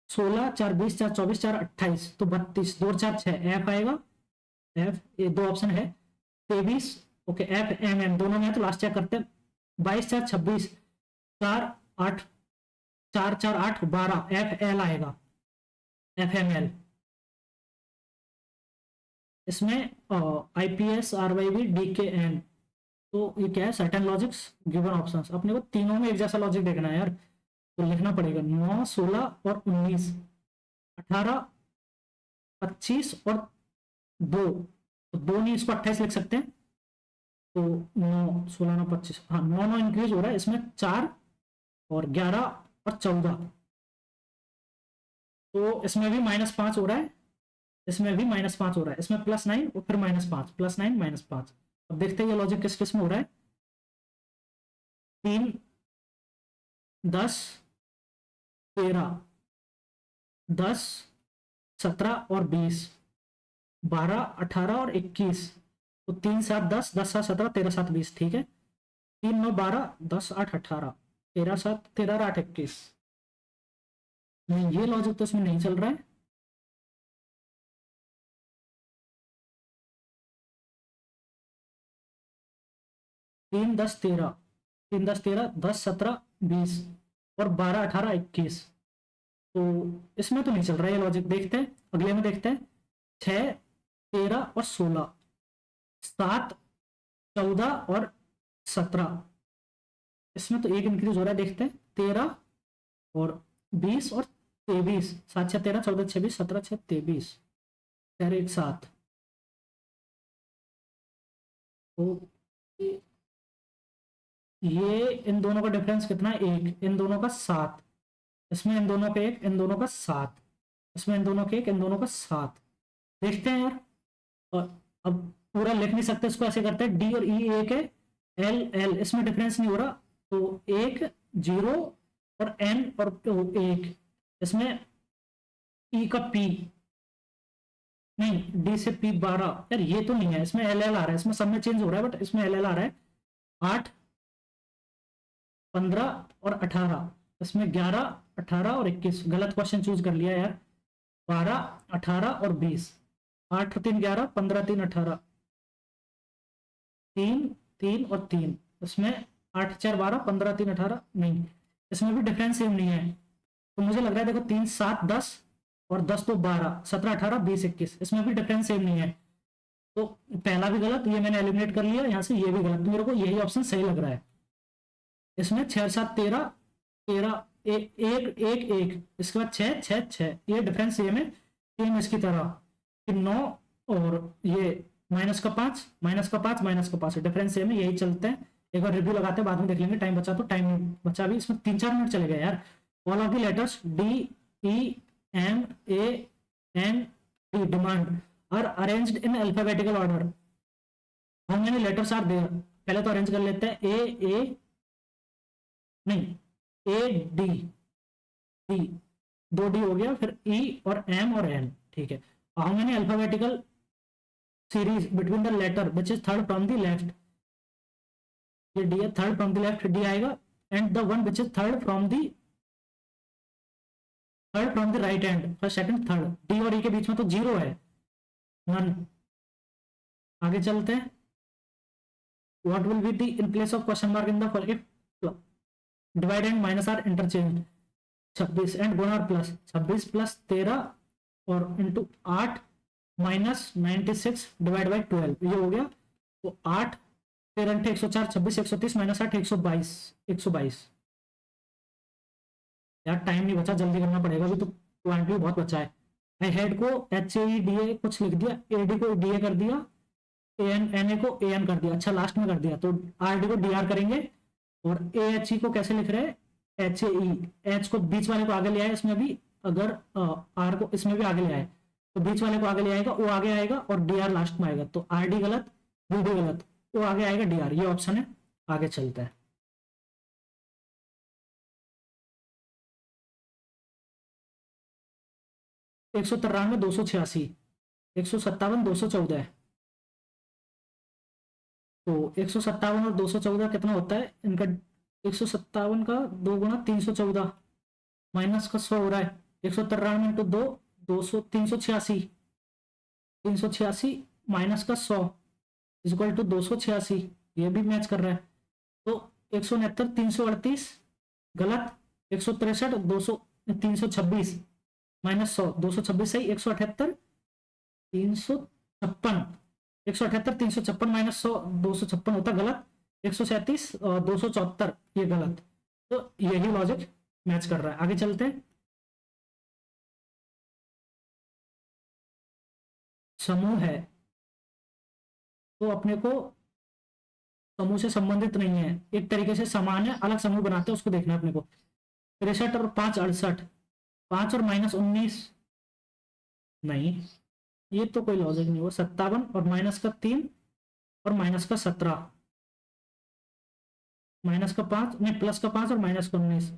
16, 4, 20, 4, 24, 4, 28, तो 32, 2, 4, 6, एफ आएगा, एफ, ये दो ऑप्शन है। 23, ओके, एफ एम एम दोनों में है, तो लास्ट चेक करते हैं। 22, 4, 26, 4, 8, 4, 4, 8, 12, एफ एल आएगा, एफ एम एल। इसमें IPS RYB DKN, तो ये क्या है, सर्टेन लॉजिक्स गिवन ऑप्शंस। अपने को तीनों में एक जैसा लॉजिक देखना है यार, तो लिखना पड़ेगा 9, 16 और 19, 18 25 और 2, तो 2 नहीं, इसको 28 लिख सकते हैं। तो 9, 16, 9, 25, हाँ 9 9 इंक्रीज हो रहा है इसमें, 4 और 11 और 14, तो इसमें भी -5 हो रहा है, इसमें भी -5 हो रहा है, इसमें +9 और फिर -5, +9 -5। अब देखते हैं ये लॉजिक किस किस में हो रहा है। 3 10 13, 10 17 और 20, 12 18 और 21, तो 3 7 10, 10 7 17, 13 7 20, ठीक है। 3 9 12, 10 8 18, 13 7 13 8 21, नहीं ये लॉजिक तो इसमें नहीं चल रहा है। 3 10 13, 3 10 13, 10 17 20 और 12 18 21, तो इसमें तो नहीं चल रहा है ये लॉजिक। देखते हैं अगले में, देखते हैं 6 13 और 16, 7 14 और 17, इसमें तो एक इंक्रीज हो रहा है। देखते हैं 13 और 20 और 23, 7 6 13, 14 6 20, 17 6 23, 4 1 7, तो ये इन दोनों का डिफरेंस कितना है? 1, इन दोनों का 7, इसमें इन दोनों का 1, इन दोनों का 7, इसमें इन दोनों का 1, इन दोनों का 7। देखते हैं यार, और अब पूरा लिख नहीं सकते, इसको ऐसे करते हैं, डी और ई एक है, एल एल, इसमें डिफरेंस नहीं हो रहा, तो 1 0 और एन और 1, इसमें ई का पी, नहीं डी से पी 12, यार ये तो नहीं है, इसमें एल एल आ रहा है, इसमें सब में चेंज हो रहा है बट इसमें एल एल आ रहा है। 8 15 और 18, इसमें 11 18 और 21, गलत क्वेश्चन चूज कर लिया यार। 12 18 और 20, 8 3 11, 15 3 18, 3 3 और 3, इसमें 8 4 12, 15 3 18, नहीं इसमें भी डिफरेंस सेम नहीं है, तो मुझे लग रहा है देखो 3 7 10 और 10 तो 12, 17 18 20 21, इसमें भी डिफरेंस सेम नहीं है, तो पहला भी गलत, ये मैंने एलिमिनेट कर लिया, यहाँ से ये भी गलत, तो मेरे को यही ऑप्शन सही लग रहा है। इसमें 6 7 13 13, एक एक एक, इसके बाद 6 6 6, ये डिफरेंस सेम है, सेम इसकी तरह कि 9 और ये -5 -5 -5, डिफरेंस सेम है, यही चलते हैं। एक बार रिव्यू लगाते हैं, बाद में देख लेंगे, टाइम बचा तो टाइम बचा भी, इसमें 3 4 मिनट चले गए यार। All of the letters D E M A N D, demand, are arranged in alphabetical order. How many letters are there, पहले तो अरेंज कर लेते हैं, ए नहीं ए डी डी, 2 डी हो गया, फिर ई और एम और एन, ठीक है। How many alphabetical series between the letter which is third from the left, ये डी है, third from the left D आएगा, and the one which is third from the right hand, first second third, D और E के बीच में तो 0 है, none. आगे चलते हैं, what will be the in place of question mark in the following, divide and minus are interchange, 26 and गुणा और प्लस, 26 + 13 और इंटू 8 माइनस 96 डिवाइड बाई 12, ये हो गया, तो 8 13 104, 26 130 माइनस 8 122 122। यार टाइम नहीं बचा, जल्दी करना पड़ेगा, अभी तो पॉइंट भी बहुत बचा है। आई हेड को HAEDA कुछ लिख दिया, AD को DA कर दिया, NA को AN कर दिया, अच्छा लास्ट में कर दिया, तो RD को DR करेंगे, और AHE को कैसे लिख रहे हैं, HAE, H को बीच वाले को आगे ले आए, इसमें भी अगर R को इसमें भी आगे ले आए तो बीच वाले को आगे ले आएगा, O आगे आएगा और DR लास्ट में आएगा, तो RD गलत, BD गलत, O आगे आएगा, DR, ये ऑप्शन है। आगे चलता है, 193 286, 157 214, तो 157 और 214 कितना होता है इनका, 157 का 2 गुना 314 माइनस का 100 हो रहा है, 193 इंटू 2 200 386, 386 माइनस का 100 इक्वल टू 286, ये भी मैच कर रहा है, तो 169 338 गलत, 163 200 326 माइनस 100 226 सही, 178 356, 178 356 माइनस 100 256 होता गलत, 137 274 ये गलत, तो यही लॉजिक मैच कर रहा है। आगे चलते हैं, समूह है तो अपने को समूह से संबंधित नहीं है, एक तरीके से समान है, अलग समूह बनाते हैं, उसको देखना है अपने को। 63 और 5 68, 5 और -19 नहीं, ये तो कोई लॉजिक नहीं हुआ। 57 और -3 और -17, -5 नहीं, +5 और -19,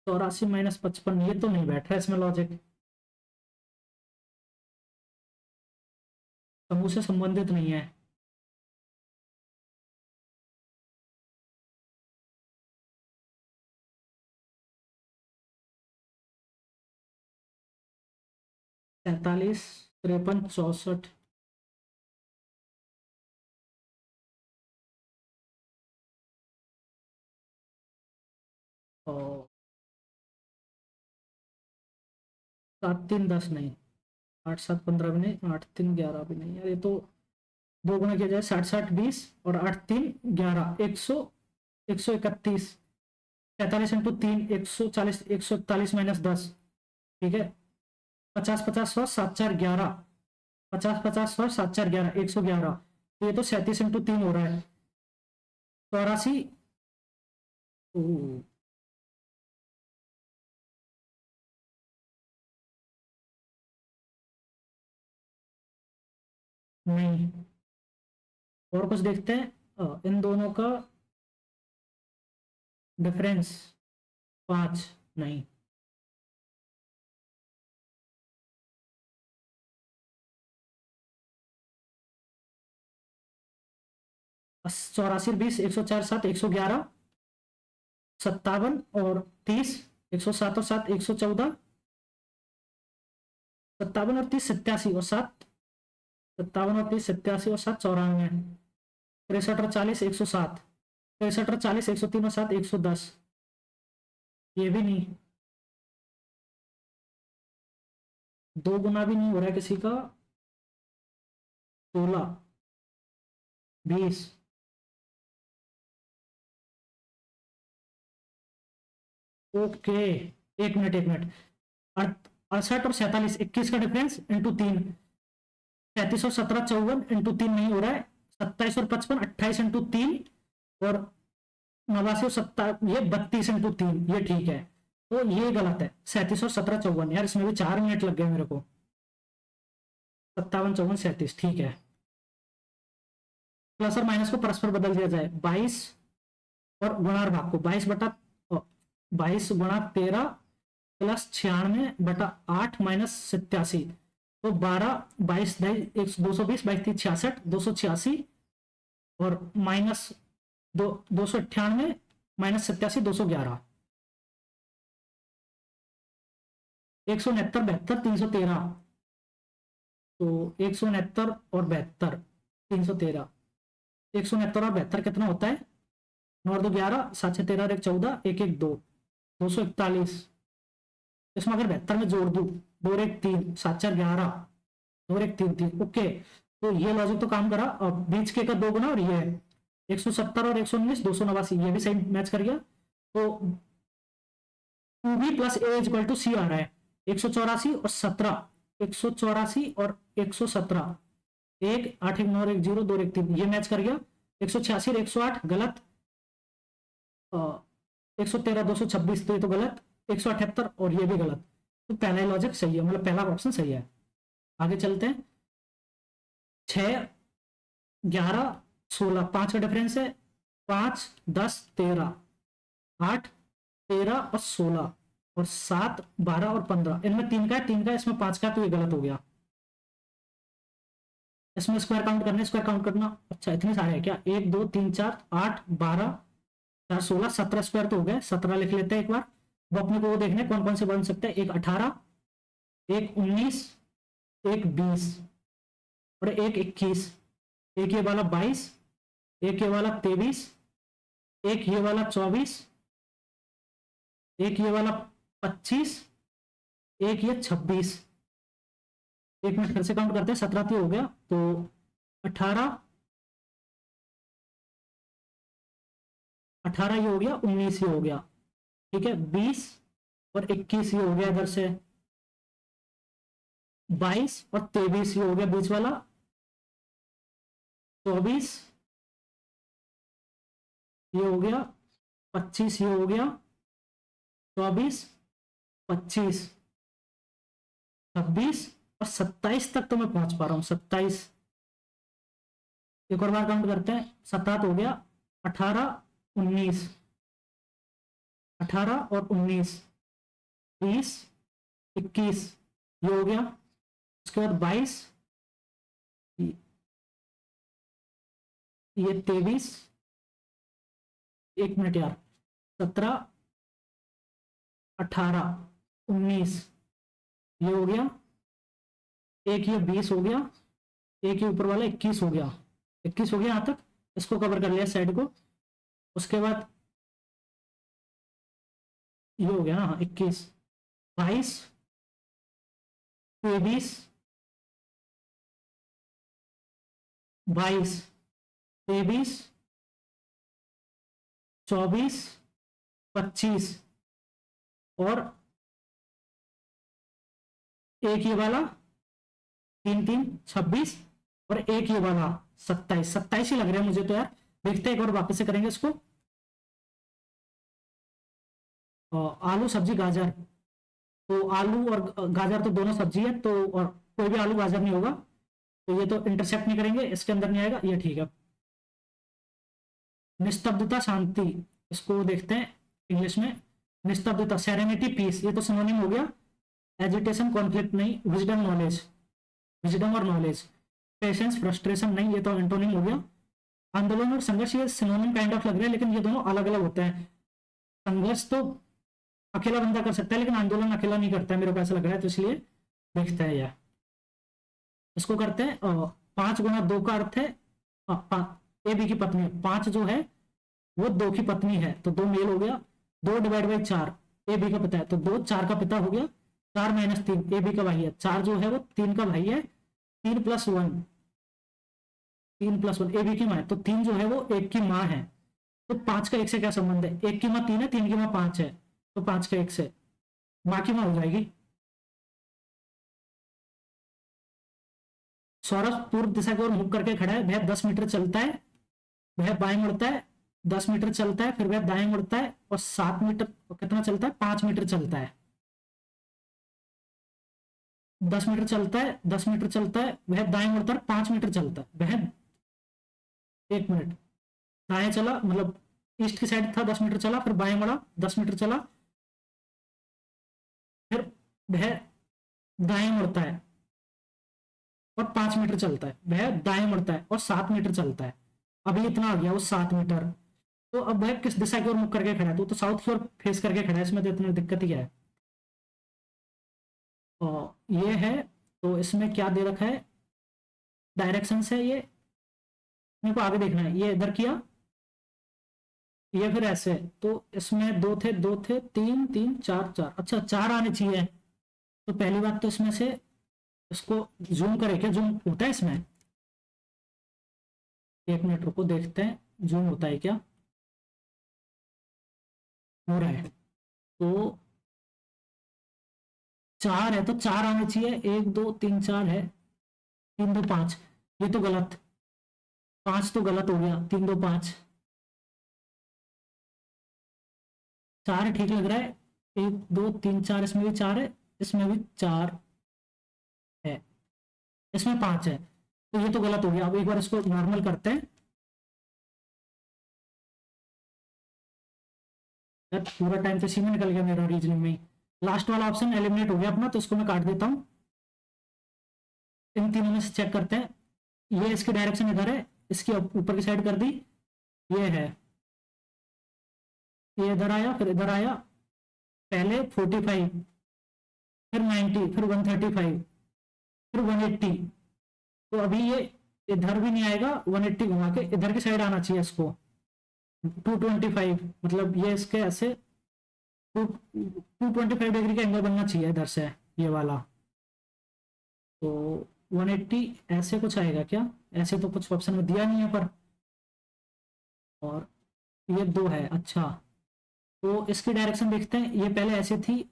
84 -55, ये तो नहीं बैठ रहा इसमें लॉजिक, समूह से संबंधित नहीं है। सैतालीस, 53, 64, और 7 3 10 नहीं, 8 7 15 भी नहीं, 8 3 11 भी नहीं यार, ये तो दो गुना किया जाए, 60 60 20 और 8 3 11, 131, 43 × 3 140, 141 -10, ठीक है। 50 50 100, 7 4 11, 50 50 100, 7 4 11, 111, तो ये तो 37 × 3 हो रहा है, 84। नहीं, और कुछ देखते हैं। इन दोनों का डिफरेंस 5 नहीं, 84 20, 104 7, 111, 57 और 30, 107 और 7, 114, 57 और 30 87 और 7, 57 और 30 87 और 7 94, 63 और 40 107, 63 और 40 103 और 7 110, ये भी नहीं, दो गुना भी नहीं हो रहा है किसी का, 16 20, ओके, एक मिनट एक मिनट, 68 और 47 21 का डिफरेंस इंटू 3, 37 और 17 54 इंटू 3 नहीं हो रहा है, 27 और 55 28 इंटू 3, और 89 और 70 ये 32 × 3, ये ठीक है, तो ये गलत है, 37 और 17 54, यार इसमें भी 4 मिनट लग गए मेरे को, 57 54 37, ठीक है। प्लस और माइनस को परस्पर बदल दिया जाए, 22 और गुणार भाग को 22 × 13 प्लस 96/8 -87, तो 12 22 220 22 66 286, और माइनस 298 -87 211, 169 72 313, तो 169 और 72 313, 169 और 72 कितना होता है, 9 2 11, 7 6 13 1 14, 1 1 2, 241, इसमें अगर 72 में जोड़ दू, 2 1 3 7 4 11, 2 1 3 3, ओके, तो ये लॉजिक तो काम करा, और बीच के का 2 गुना, और ये है 170 और 119 289, ये भी सही मैच कर गया, तो 2b + a = c आ रहा है, 184 और 17, 184 और 117, 1 8 1 9 1 0 2 1 3, ये मैच कर गया, 186 और 108 गलत, 113 226, तो ये तो गलत, 178 और ये भी गलत, तो पहला ही लॉजिक सही है, मतलब पहला ऑप्शन सही है। आगे चलते हैं, 6 11 16, 5 का डिफरेंस है, 5 10 13, 8 13 और 16, और 7 12 और 15, इनमें 3 का है 3 का, इसमें 5 का, तो ये गलत हो गया, इसमें स्क्वायर काउंट करना, स्क्वायर काउंट करना, अच्छा इतने सारे हैं क्या, 1 2 3 4 8 12 4 16 17 स्क्वायर तो हो गए, 17 लिख लेते हैं एक बार, वो अपने को वो देखने कौन कौन से बन सकते हैं, एक 18, एक 19, एक 20, और एक 21, एक ये वाला 22, एक ये वाला 23, एक ये वाला 24, एक ये वाला 25, एक ये 26, एक मिनट फिर से काउंट करते हैं, 17 तो हो गया, तो 18 18 ये हो गया, 19 ये हो गया, ठीक है, 20 और 21 ये हो गया इधर से, 22 और 23, ये हो गया बीच वाला 24, ये हो गया 25, ये हो गया 24, 25, 26 और 27 तक तो मैं पहुंच पा रहा हूं। 27, एक और बार काउंट करते हैं। 7 हो गया, 18, 19, 18 और 19, 20, 21, ये हो गया। उसके बाद 22, ये 23, एक मिनट यार, 17, 18, 19, ये हो गया। एक ये 20 हो गया, एक ये ऊपर वाला 21 हो गया। 21 हो गया यहां तक, इसको कवर कर लिया साइड को। उसके बाद ये हो गया ना 21, 22, 23, 22, 23, 24, 25 और एक ये वाला 3 3 26 और एक ये वाला 27। 27 ही लग रहा है मुझे तो यार, देखते हैं एक और वापस से करेंगे इसको। आलू सब्जी गाजर, तो आलू और गाजर तो दोनों सब्जी है, तो और कोई भी आलू गाजर नहीं होगा, तो ये तो इंटरसेप्ट नहीं करेंगे, इसके अंदर नहीं आएगा, ये ठीक है। निस्तब्धता शांति, इसको देखते हैं इंग्लिश में। निस्तब्धता सेरेनिटी पीस, ये तो सिनोनिम हो गया। एजिटेशन कॉन्फ्लिक्ट नहीं। विजडम नॉलेज, विजडम और नॉलेज। पेशेंस फ्रस्ट्रेशन नहीं, ये तो एंटोनिम हो गया। आंदोलन और संघर्ष, ये सिनोनिम काइंड ऑफ लग रहे हैं, लेकिन ये दोनों अलग अलग होते हैं। संघर्ष तो अकेला बंदा कर सकता है, लेकिन आंदोलन अकेला नहीं करता है, मेरे को ऐसा लग रहा है, तो इसलिए देखते हैं यह। इसको करते हैं 5 गुना 2 का अर्थ है ए बी की पत्नी। 5 जो है वो 2 की पत्नी है, तो 2 मेल हो गया। 2 डिवाइड बाई 4 ए बी का पिता है, तो 2 4 का पिता हो गया। 4 माइनस 3 ए बी का भाई है। 4 जो है वो 3 का भाई है। 3 प्लस 1, 3 प्लस 1 ए बी की माँ है, तो 3 जो है वो 1 की माँ है। तो 5 का 1 से क्या संबंध है? 1 की माँ 3 है, 3 की माँ 5 है, तो 5 का 1 से माँ की माँ हो जाएगी। सौरभ पूर्व दिशा की ओर मुख करके खड़ा है। वह 10 मीटर चलता है, वह बाएं मुड़ता है। 10 मीटर चलता है, फिर वह दाएं मुड़ता है, और 7 मीटर कितना चलता है? 5 मीटर चलता है। 10 मीटर चलता है, 10 मीटर चलता है, वह दाएं मुड़ता है, 5 मीटर चलता है वह। एक मिनट, दाएं चला मतलब ईस्ट की साइड था, 10 मीटर चला, फिर बाएं मुड़ा 10 मीटर चला, फिर वह दाएं मुड़ता है और 5 मीटर चलता है। वह दाएं मुड़ता है और 7 मीटर चलता है। अभी इतना आ गया वो 7 मीटर। तो अब वह किस दिशा की ओर मुख करके खड़ा है? तो साउथ की ओर फेस करके खड़ा है, इसमें तो इतनी दिक्कत ही क्या है। और ये है, तो इसमें क्या दे रखा है? डायरेक्शन है ये, मेरे को आगे देखना है। ये इधर किया, ये फिर ऐसे, तो इसमें 2 थे, 2 थे, 3 3 4 4, अच्छा 4 आने चाहिए। तो पहली बात तो इसमें से इसको जूम करे, क्या जूम होता है इसमें? एक मिनट रुको, देखते हैं जूम होता है क्या। हो रहा है, तो 4 है तो 4 आने चाहिए। 1 2 3 4 है, 3 2 5, ये तो गलत। 5 तो गलत हो गया, 3 2 5। 4 ठीक लग रहा है। 1 2 3 4, इसमें भी 4 है, इसमें भी 4 है, इसमें 5 है, तो ये तो गलत हो गया। अब एक बार इसको नॉर्मल करते हैं। पूरा टाइम तो इसी में निकल गया मेरा, रीजनिंग में। लास्ट वाला ऑप्शन एलिमिनेट हो गया अपना, तो इसको मैं काट देता हूं। इन तीनों में से चेक करते हैं। ये इसकी डायरेक्शन इधर है, इसकी ऊपर की साइड कर दी, ये है। ये इधर आया, फिर इधर आया। पहले 45, फिर 90, फिर 135, फिर 180। तो अभी ये इधर भी नहीं आएगा, 180 घुमा के इधर की साइड आना चाहिए इसको। 225, मतलब ये इसके ऐसे 225 डिग्री का एंगल बनना चाहिए इधर से, ये वाला। तो 180 ऐसे कुछ आएगा क्या? ऐसे तो कुछ ऑप्शन में दिया नहीं है पर। और ये 2 है, अच्छा। तो इसकी डायरेक्शन देखते हैं। ये पहले ऐसे थी,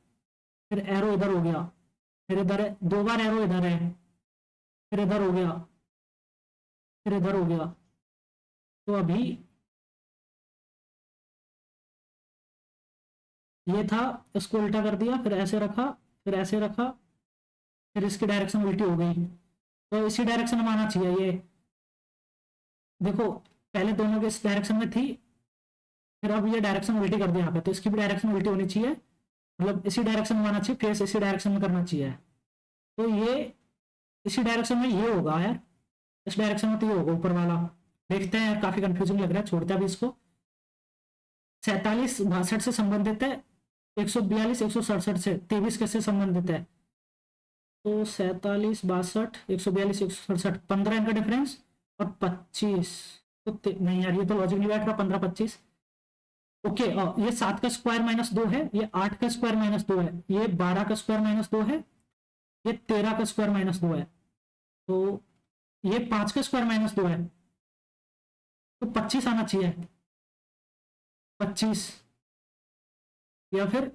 फिर एरो इधर हो गया, फिर इधर है, 2 बार एरो इधर है, फिर इधर हो गया, फिर इधर हो गया। तो अभी ये था, इसको उल्टा कर दिया, फिर ऐसे रखा, फिर ऐसे रखा, फिर इसकी डायरेक्शन उल्टी हो गई। तो इसी डायरेक्शन में आना चाहिए ये, देखो पहले दोनों के इस डायरेक्शन में थी, फिर अब ये डायरेक्शन उल्टी कर दिया यहाँ पे, तो इसकी भी डायरेक्शन उल्टी होनी चाहिए, मतलब इसी डायरेक्शन में आना चाहिए, फेस इसी डायरेक्शन में करना चाहिए। तो ये इसी डायरेक्शन में ये होगा यार, इस डायरेक्शन में तो ये होगा ऊपर वाला। देखते हैं, काफी कंफ्यूजिंग लग रहा है, छोड़ते हैं अभी इसको। 47 62 से संबंधित है, 142 167 से, 23 कैसे संबंधित है? तो 47 62 142 167, 15 इनका डिफरेंस, और 25, तो नहीं यार ये तो लॉजिक नहीं बैठ रहा, 15 25। ओके, ये 7 का स्क्वायर माइनस 2 है, ये 8 का स्क्वायर माइनस 2 है, ये 12 का स्क्वायर माइनस 2 है, ये 13 का स्क्वायर माइनस 2 है, तो ये 5 का स्क्वायर माइनस 2 है, तो 25 आना चाहिए, 25, या फिर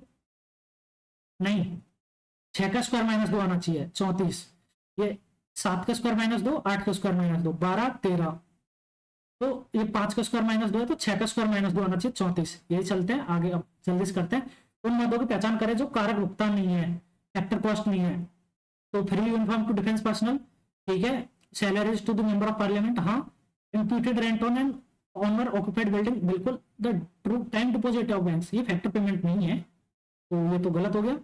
नहीं, 6 का स्क्वायर माइनस 2 आना चाहिए, 34, ये 7 का स्क्वायर माइनस 2, 8 का स्क्वायर माइनस 2, 12 13, तो ये 5 का स्क्वायर माइनस 2 है, तो 6 का स्क्वायर माइनस 2 आना चाहिए, 34। यही चलते हैं आगे, अब जल्दी से करते हैं। उन मदों की पहचान करें जो कारक भुगतान नहीं है, फैक्टर कॉस्ट नहीं है। तो free uniform to defence personnel, ठीक है, salaries to the member of parliament, हाँ, imputed rent on and owner occupied building, बिल्कुल, the true time deposit of banks, ये फैक्टर पेमेंट नहीं है, तो ये तो गलत हो गया।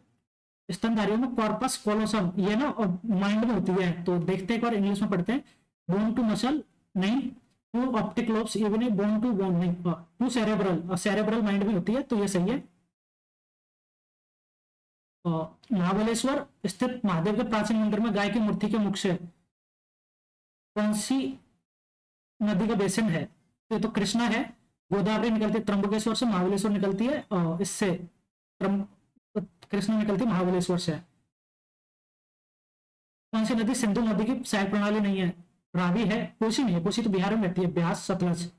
स्तनधारियों में कॉर्पस कोलोसम, ये ना माइंड में होती है, तो देखते हैं एक बार इंग्लिश में पढ़ते हैं। बोन टू मसल नहीं, टू ऑप्टिक लोब्स, ये भी नहीं, बोन टू बोन नहीं, टू सेरेब्रल, सेरेब्रल माइंड में होती है, तो ये सही है। महाबलेश्वर स्थित महादेव के प्राचीन मंदिर में गाय की मूर्ति के मुख से कौन सी नदी का बेसिन है? ये तो कृष्णा है, गोदावरी निकलती है त्र्यंबकेश्वर से, महाबलेश्वर निकलती है इससे, कृष्णा निकलती है महाबलेश्वर से। कौन सी नदी सिंधु नदी की सहायक प्रणाली नहीं है? रावी है, कोसी नहीं है, कोसी तो बिहार में रहती है, ब्यास सतलज।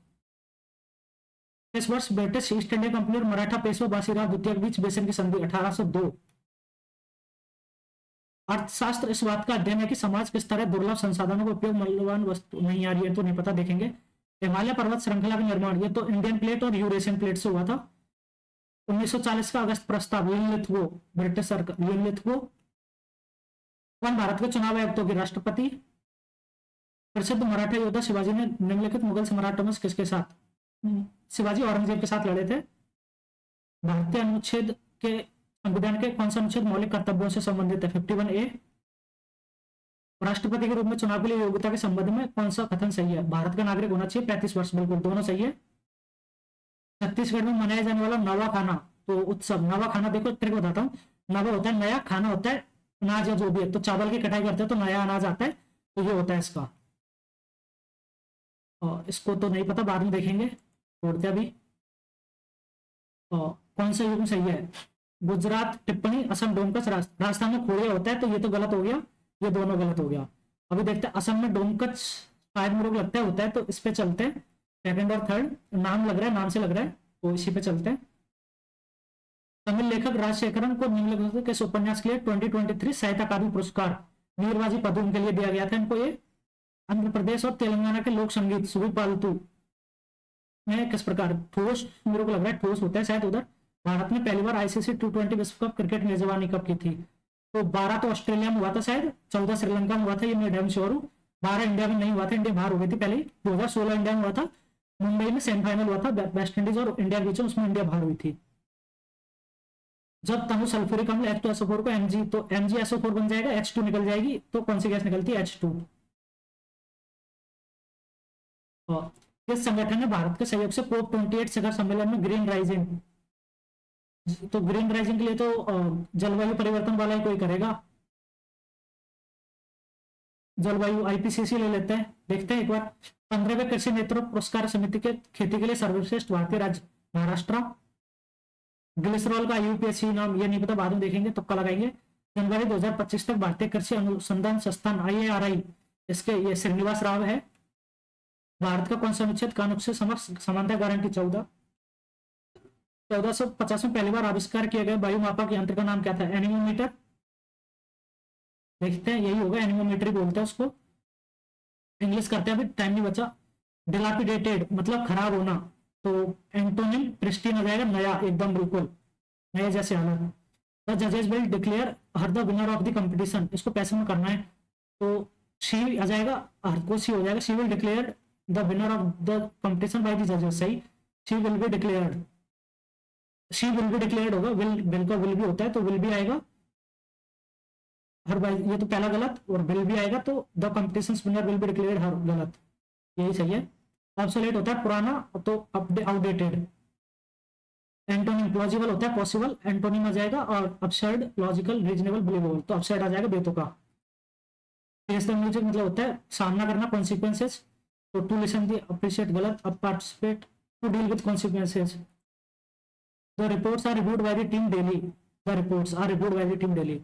इस वर्ष ब्रिटिश ईस्ट इंडिया कंपनी और मराठा पेशवा बाजीराव द्वितीय के बीच बेसिन की संधि 1802। अर्थशास्त्र इस बात का अध्ययन है कि समाज किस तरह दुर्लभ संसाधनों का उपयोग मूल्यवान वस्तु, नहीं यार ये तो नहीं पता, देखेंगे। हिमालय पर्वत श्रृंखला का निर्माण, ये तो इंडियन प्लेट और यूरेशियन प्लेट से हुआ था। 1940 का अगस्त प्रस्ताव, लिथगो, ब्रिटिश सरकार, लिथगो। कौन भारत के चुनाव आयुक्तों के राष्ट्रपति? प्रसिद्ध मराठा योद्धा शिवाजी ने निम्नलिखित मुगल सम्राटों में किसके साथ, शिवाजी औरंगजेब के साथ लड़े थे। भारतीय अनुच्छेद के, संविधान के कौन सा अनुच्छेद मौलिक कर्तव्यों से संबंधित है? 51A। राष्ट्रपति के रूप में चुनाव के लिए योग्यता के संबंध में कौन सा कथन सही है? भारत का नागरिक होना चाहिए 35 वर्ष, बिल्कुल दोनों सही है। छत्तीसगढ़ में मनाया जाने वाला नवा खाना, तो उत्सव, नवा खाना देखो ट्रिक बताता हूँ, नवा होता है नया, खाना होता है अनाज या जो भी है, तो चावल की कटाई करते हैं तो नया अनाज आता है, तो ये होता है इसका। और इसको तो नहीं पता, बाद में देखेंगे, छोड़ते अभी। कौन सा युग्म सही है? गुजरात टिप्पणी, असम डोमकच, राजस्थान में खोड़िया होता है, तो ये तो गलत हो गया, ये दोनों गलत हो गया। अभी देखते हैं, असम में डोमकच शायद मेरे को लगता है होता है, तो इस पे चलते हैं। सेकंड और थर्ड नाम लग रहा है, नाम से लग रहा है, तो इसी पे चलते हैं। तमिल लेखक राजशेखरन को निम्नलिखित किस उपन्यास के लिए 2023 साहित्य अकादमी पुरस्कार नीरवाजी पदुम के लिए दिया गया था इनको? ये आंध्र प्रदेश और तेलंगाना के लोक संगीत सुबी पालतू में किस प्रकार, ठोस, मेरे को लग रहा है ठोस होता है शायद उधर। भारत ने पहली बार आईसीसी T20 विश्व कप क्रिकेट मेजबानी कब की थी? तो 12 तो ऑस्ट्रेलिया में हुआ था शायद, 14 श्रीलंका में हुआ था, ये मैं एकदम श्योर हूँ। 12 इंडिया में नहीं हुआ था, इंडिया बाहर हो गई थी पहले। 2016 इंडिया में हुआ था, मुंबई में सेमीफाइनल हुआ था वेस्ट इंडीज और इंडिया के बीच, उसमें इंडिया बाहर हुई थी। जब तनु सल्फ्यूरिक अम्ल H2SO4 को Mg, तो MgSO4 बन जाएगा, H2 निकल जाएगी, तो कौन सी गैस निकलती है? H2। किस संगठन ने भारत के सहयोग से COP28 शिखर सम्मेलन में ग्रीन राइजिंग, तो ग्रीन राइजिंग के लिए तो जलवायु परिवर्तन वाला ही कोई करेगा, जलवायु IPCC ले लेते हैं, देखते हैं एक बार। 15वें कृषि नेतृत्व पुरस्कार समिति के खेती के लिए सर्वश्रेष्ठ भारतीय राज्य महाराष्ट्र। ग्लिसरॉल का IUPAC नाम, ये नहीं पता, बाद में देखेंगे, तुक्का लगाएंगे। जनवरी 2025 तक भारतीय कृषि अनुसंधान संस्थान IARI, इसके ये श्रीनिवास राव है। भारत का कौन सा अनुच्छेद कानून से समानता गारंटी 1450 में पहली बार आविष्कार किया गया वायु मापक यंत्र का नाम क्या था? एनीमोमीटर। देखते हैं, यही होगा, एनिमोमेट्री बोलते हैं उसको, इंग्लिश करते हैं, अभी टाइम नहीं बचा। डिलापिडेटेड मतलब खराब होना, तो एंटोनिम प्रिस्टीन आ जाएगा, नया, एकदम बिल्कुल नए जैसे हालत। द जजेस will declare her the winner of the competition, इसको पैसे में करना है, तो शी आ जाएगा, हर को सी हो जाएगा, she will declare the winner of the competition by the जजेस, सही, she will be declared, she will be declared होगा, विल का विल भी होता है, तो विल भी आएगा हर बार, ये तो पहला गलत, और विल भी आएगा, तो the competition winner will be declared हर, गलत, यही सही है। ऑब्सोलेट होता है पुराना, तो आउटडेटेड। एंटोनिम प्लॉजिबल होता है पॉसिबल, एंटोनिम आ जाएगा, और अपसर्ड, लॉजिकल, रीजनेबल, बिलीवेबल, तो अपसर्ड आ जाएगा बेतुका। फेस द म्यूजिक मतलब होता है सामना करना कॉन्सिक्वेंसेस, तो टू लिसन दी अप्रिशिएट गलत, अब participate to deal with consequences. The reports are reviewed by the team daily, the reports are reviewed by the team daily,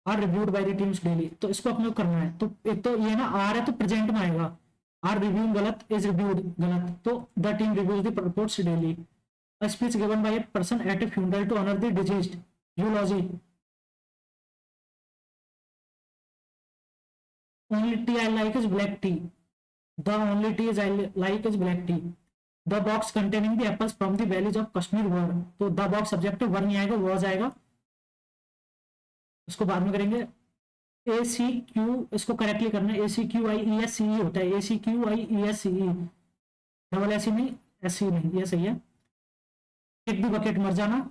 are reviewed by the teams daily, तो इसको अपने को करना है, तो एक तो ये ना आर है तो प्रेजेंट में आएगा, आर रिव्यूइंग गलत, इज रिव्यूड गलत, तो the team reviews the reports daily. A speech given by a person at a funeral to honour the deceased, eulogy. Only tea I like is black tea, the only tea is I like is black tea. The box containing the apples from the valleys of Kashmir were, तो the box subject वर नहीं आएगा, was आएगा, उसको बाद में करेंगे। ए C Q, इसको correctly करना है, A C Q I E S C E होता है, A C Q I E S C E, double S नहीं, एस सी नहीं, ये सही है। किक द बकेट, मर जाना।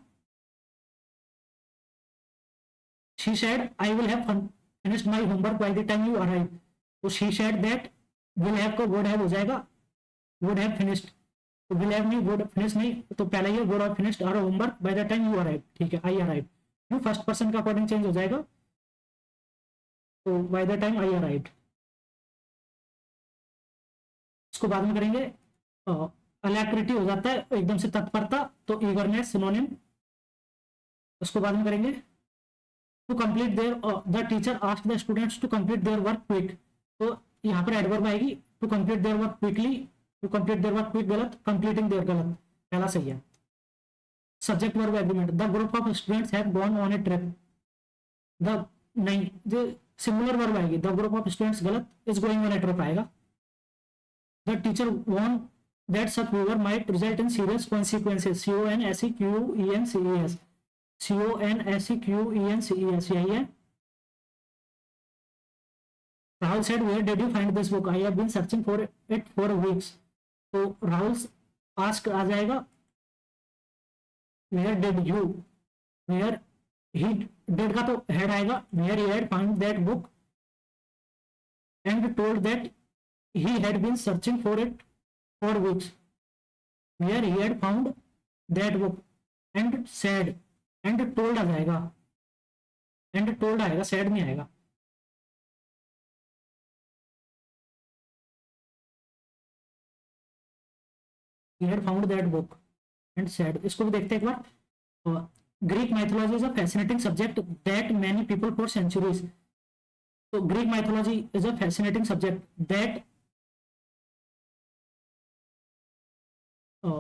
She said I will have finished my homework by the time you arrive, तो she said that, will have को would have हो जाएगा, वुड हैव फिनिश्ड, तो विल हैव नहीं, वुड फिनिश नहीं, तो पहला ये would have finished our homework by the time you arrive, ठीक है, आई अराइव, यू फर्स्ट पर्सन का अकॉर्डिंग चेंज हो जाएगा, तो bye the time I arrived. इसको बाद में करेंगे। अलैक्रिटी हो जाता है एकदम से तत्परता, तो ईगरनेस सिनोनिम, उसको बाद में करेंगे। To complete their, the teacher asked the students to complete their work quick, तो यहाँ पर एडवर्ब आएगी, to complete their work quickly, to complete their work quick गलत, कंप्लीटिंग देयर गलत, पहला सही है। Subject verb agreement, the group of students have gone on a trip, the नहीं, जो सिंगुलर वर्ब आएगी, द ग्रुप ऑफ स्टूडेंट्स गलत, is going on a trip आएगा। The teacher warn that such behaviour might result in serious consequences, CONSEQUENCES, CONSEQUENCES, यही है। Rahul said where did you find this book, I have been searching for it for weeks, तो Rahul ask आ जाएगा, where did you, where he did का तो head आएगा, where he had found that book and told that he had been searching for it for weeks, where he had found that book and said, and told आ जाएगा, and told आएगा, said नहीं आएगा। He had found that book and said, इसको भी देखते हैं एक बार। Greek mythology is a fascinating subject that many people for centuries, तो Greek mythology is a fascinating subject that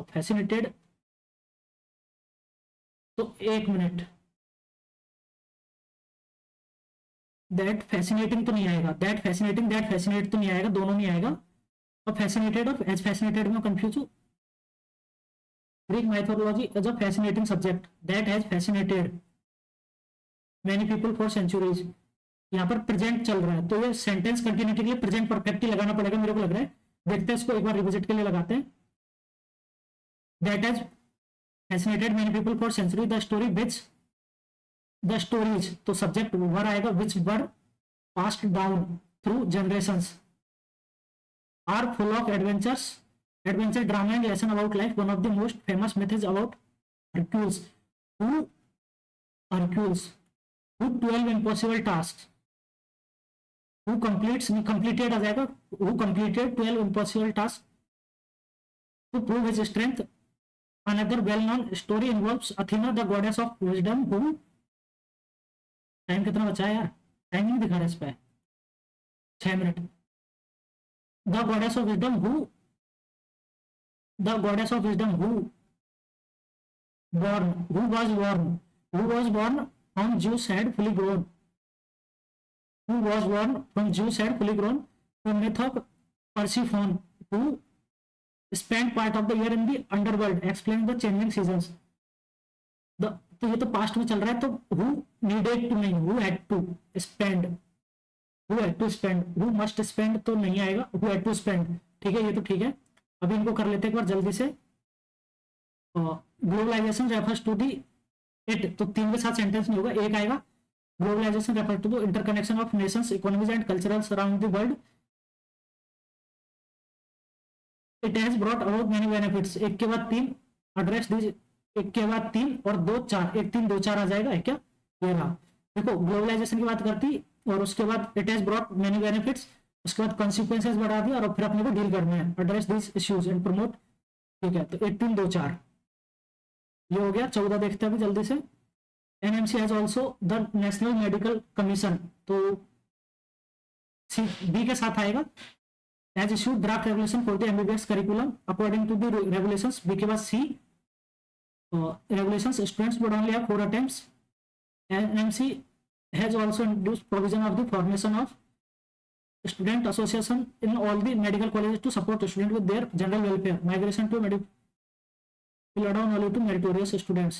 fascinated, तो एक मिनट, दैट फैसिनेटिंग तो नहीं आएगा, दैट फैसिनेटिंग, दैट फैसिनेट तो नहीं आएगा, दोनों नहीं आएगा, और फैसिनेटेड और एज फैसिनेटेड में कंफ्यूज हूँ। Greek mythology is a fascinating subject that has fascinated many people for centuries, यहाँ पर प्रेजेंट चल रहा है, तो ये सेंटेंस कंटिन्यूटी के लिए प्रेजेंट परफेक्ट ही लगाना पड़ेगा, मेरे को लग रहा है। देखते हैं इसको एक बार रिविजिट के लिए लगाते हैं। That has fascinated many people for century, the story which, the stories, तो सब्जेक्ट वर आएगा, which were passed down through generations, are full of adventures, adventure drama and lesson about life. One of the most famous myth is about Hercules, who 12 impossible tasks, who completed आ जाएगा, who completed 12 impossible tasks to prove his strength. Another well-known story involves Athena, the goddess of wisdom, who, time कितना बचा है यार, time नहीं दिखा रहा इस पे, 6 minute. The goddess of wisdom, the goddess of wisdom who was born from Jews had fully grown, who was born from Jews had fully grown, the myth of Persephone, who spent part of the year in the underworld, explain the changing seasons. तो ये तो past में चल रहा है, तो who needed to नहीं, who had to spend, who had to spend, who must spend तो नहीं आएगा, who had to spend, ठीक है, ये तो ठीक है। अभी इनको कर लेते हैं एक बार जल्दी से। Globalisation refers to the it, तो 3 के साथ सेंटेंस नहीं होगा, एक आएगा। Globalisation refers to the interconnection of nations, economies and culturals around the world. It has brought about many benefits, एक के बाद 3, एड्रेस दीज, एक के बाद 3 और 2 4, 1 3 2 4 आ जाएगा, है क्या, ये रहा। देखो ग्लोबलाइजेशन की बात करती और उसके बाद it has brought many benefits, उसके बाद कॉन्सिक्वेंसेज बढ़ा दिया और फिर अपने को डील करना है, address this issues and promote, ठीक है। तो 1 3 2 4 ये हो गया। 14 देखते हैं अभी जल्दी से। NMC has also the National Medical Commission, तो सी बी के साथ आएगा। Has issued draft regulation for the MBBS curriculum according to the regulations, B के बाद सी regulations, students would only have 4 attempts. NMC has also introduced provision of the formation of student association in all the medical colleges to support the student with their general welfare. Migration to medical will allow only to meritorious students.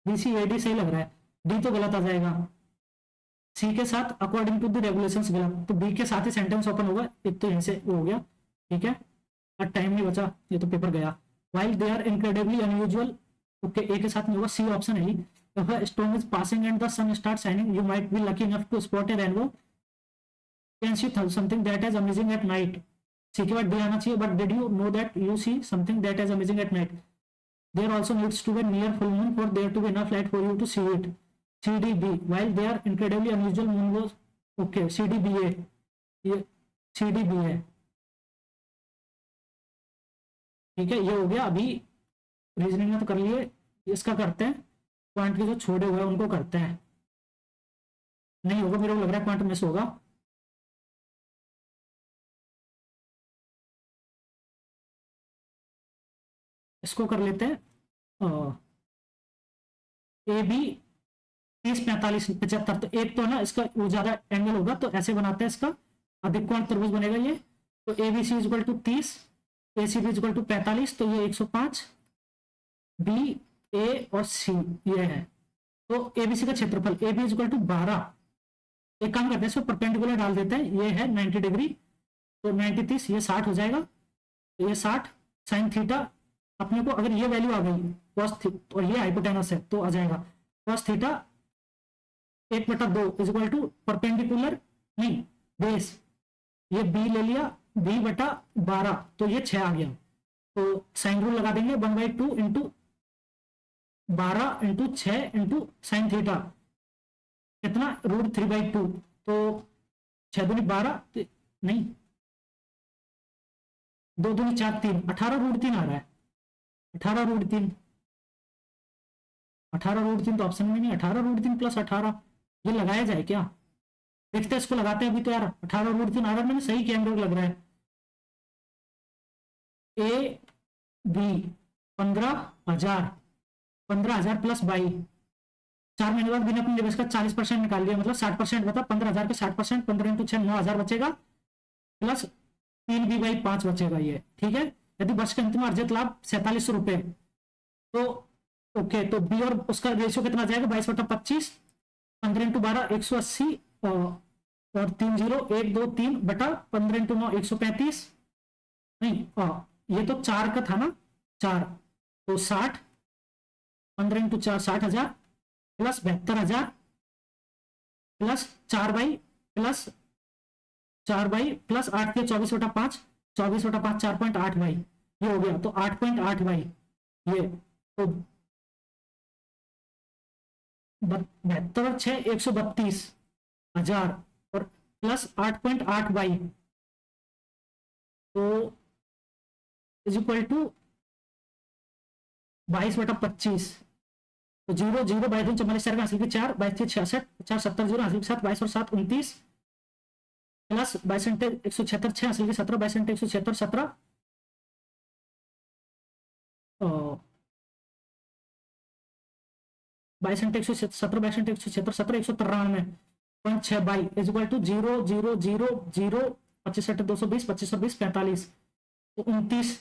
BCAD सही लग रहा है, D तो गलत आ जाएगा। C के साथ according to the regulations गलत, तो B के साथ ही सेंटेंस ओपन होगा, एक तो यहीं से वो हो गया, ठीक है। अब टाइम नहीं बचा, ये तो पेपर गया। While they are incredibly unusual, okay, A के साथ में होगा, सी ऑप्शन है। If a storm is passing and the sun starts shining, you might be lucky enough to spot a rainbow. Can see something that is amazing at night. सी के बाद D आना चाहिए, but did you know that you see something that is amazing at night? There also needs to be near full moon for there to be enough light for you to see it. CDB, while they are incredibly unusual, moon was okay. CDBA, ये CDB है, ठीक है, ये हो गया। अभी reasoning में तो कर लिए, इसका करते हैं, पॉइंट के जो छोड़े हुए हैं उनको करते हैं। नहीं होगा, मेरे को लग रहा है पॉइंट मिस होगा। इसको कर लेते हैं ए बी 30 45 75, तो एक तो ना इसका वो ज्यादा एंगल होगा, तो ऐसे बनाते हैं इसका अधिक कोण त्रिभुज बनेगा ये। तो A B C equal to 30, A C B equal to 45, तो ये 105, बी ए और सी ये है। तो एबीसी का क्षेत्रफल ए बी इक्वल टू 12, एक काम करते हैं इसको परपेंडिकुलर डाल देते हैं, ये है 90 डिग्री, तो 90 30 ये 60 हो जाएगा, तो ये 60 साइन थीटा, अपने को अगर ये वैल्यू आ गई cos और ये हाइपोटेनस है तो आ जाएगा cos theta 1/2 is equal to perpendicular नहीं बेस, ये बी ले लिया, b/12, तो ये 6 आ गया। तो साइन रूल लगा देंगे, 1/2 into 12 into 6 into sine theta कितना, √3/2, तो 6 दूनी 12, नहीं 2 दूनी 4 3, 18 √3 आ रहा है, 18 √3, 18 √3 तो ऑप्शन में नहीं, 18 √3 + 18 ये लगाया जाए क्या, देखते हैं इसको लगाते हैं अभी। तो यार 18 √3 आ रहा है, मैंने सही कैमरे लग रहा है। ए बी 15,000 + 22, 4 महीने बाद बिना अपने निवेश का 40% निकाल लिया, मतलब 60% बता, 15,000 के 60%, 15 × 6 9,000 बचेगा, प्लस 3b/5 बचेगा ये, ठीक है। यदि वर्ष के अंतिम अर्जित लाभ 4700 रुपए, तो ओके, तो बी और उसका रेशियो कितना जाएगा, 22/25, 15 × 12 180, और 3 0 1 2 3 बटा 15 × 9 135, नहीं ये तो 4 का था ना, 4, तो 60, 15 × 4 60,000 प्लस 72,000 प्लस 4/, प्लस 8 के 24/5, 24/5 4.8 भाई, ये हो गया, तो 8.8 भाई ये, तो 72 और 6 132,000 और प्लस 8.8 भाई, तो इज इक्वल टू 22/25, तो 0 0 22 44 4 हासिल के 4 22 66 4 70 0 हासिल के 7 22 और 7 29 प्लस 22 × 176 6 हासिल के 17 22 × 176 17, 22 22 117 17 193 6 बाई इज इक्वल टू 0 0 0 0 25 220 25 20 45 तो 29।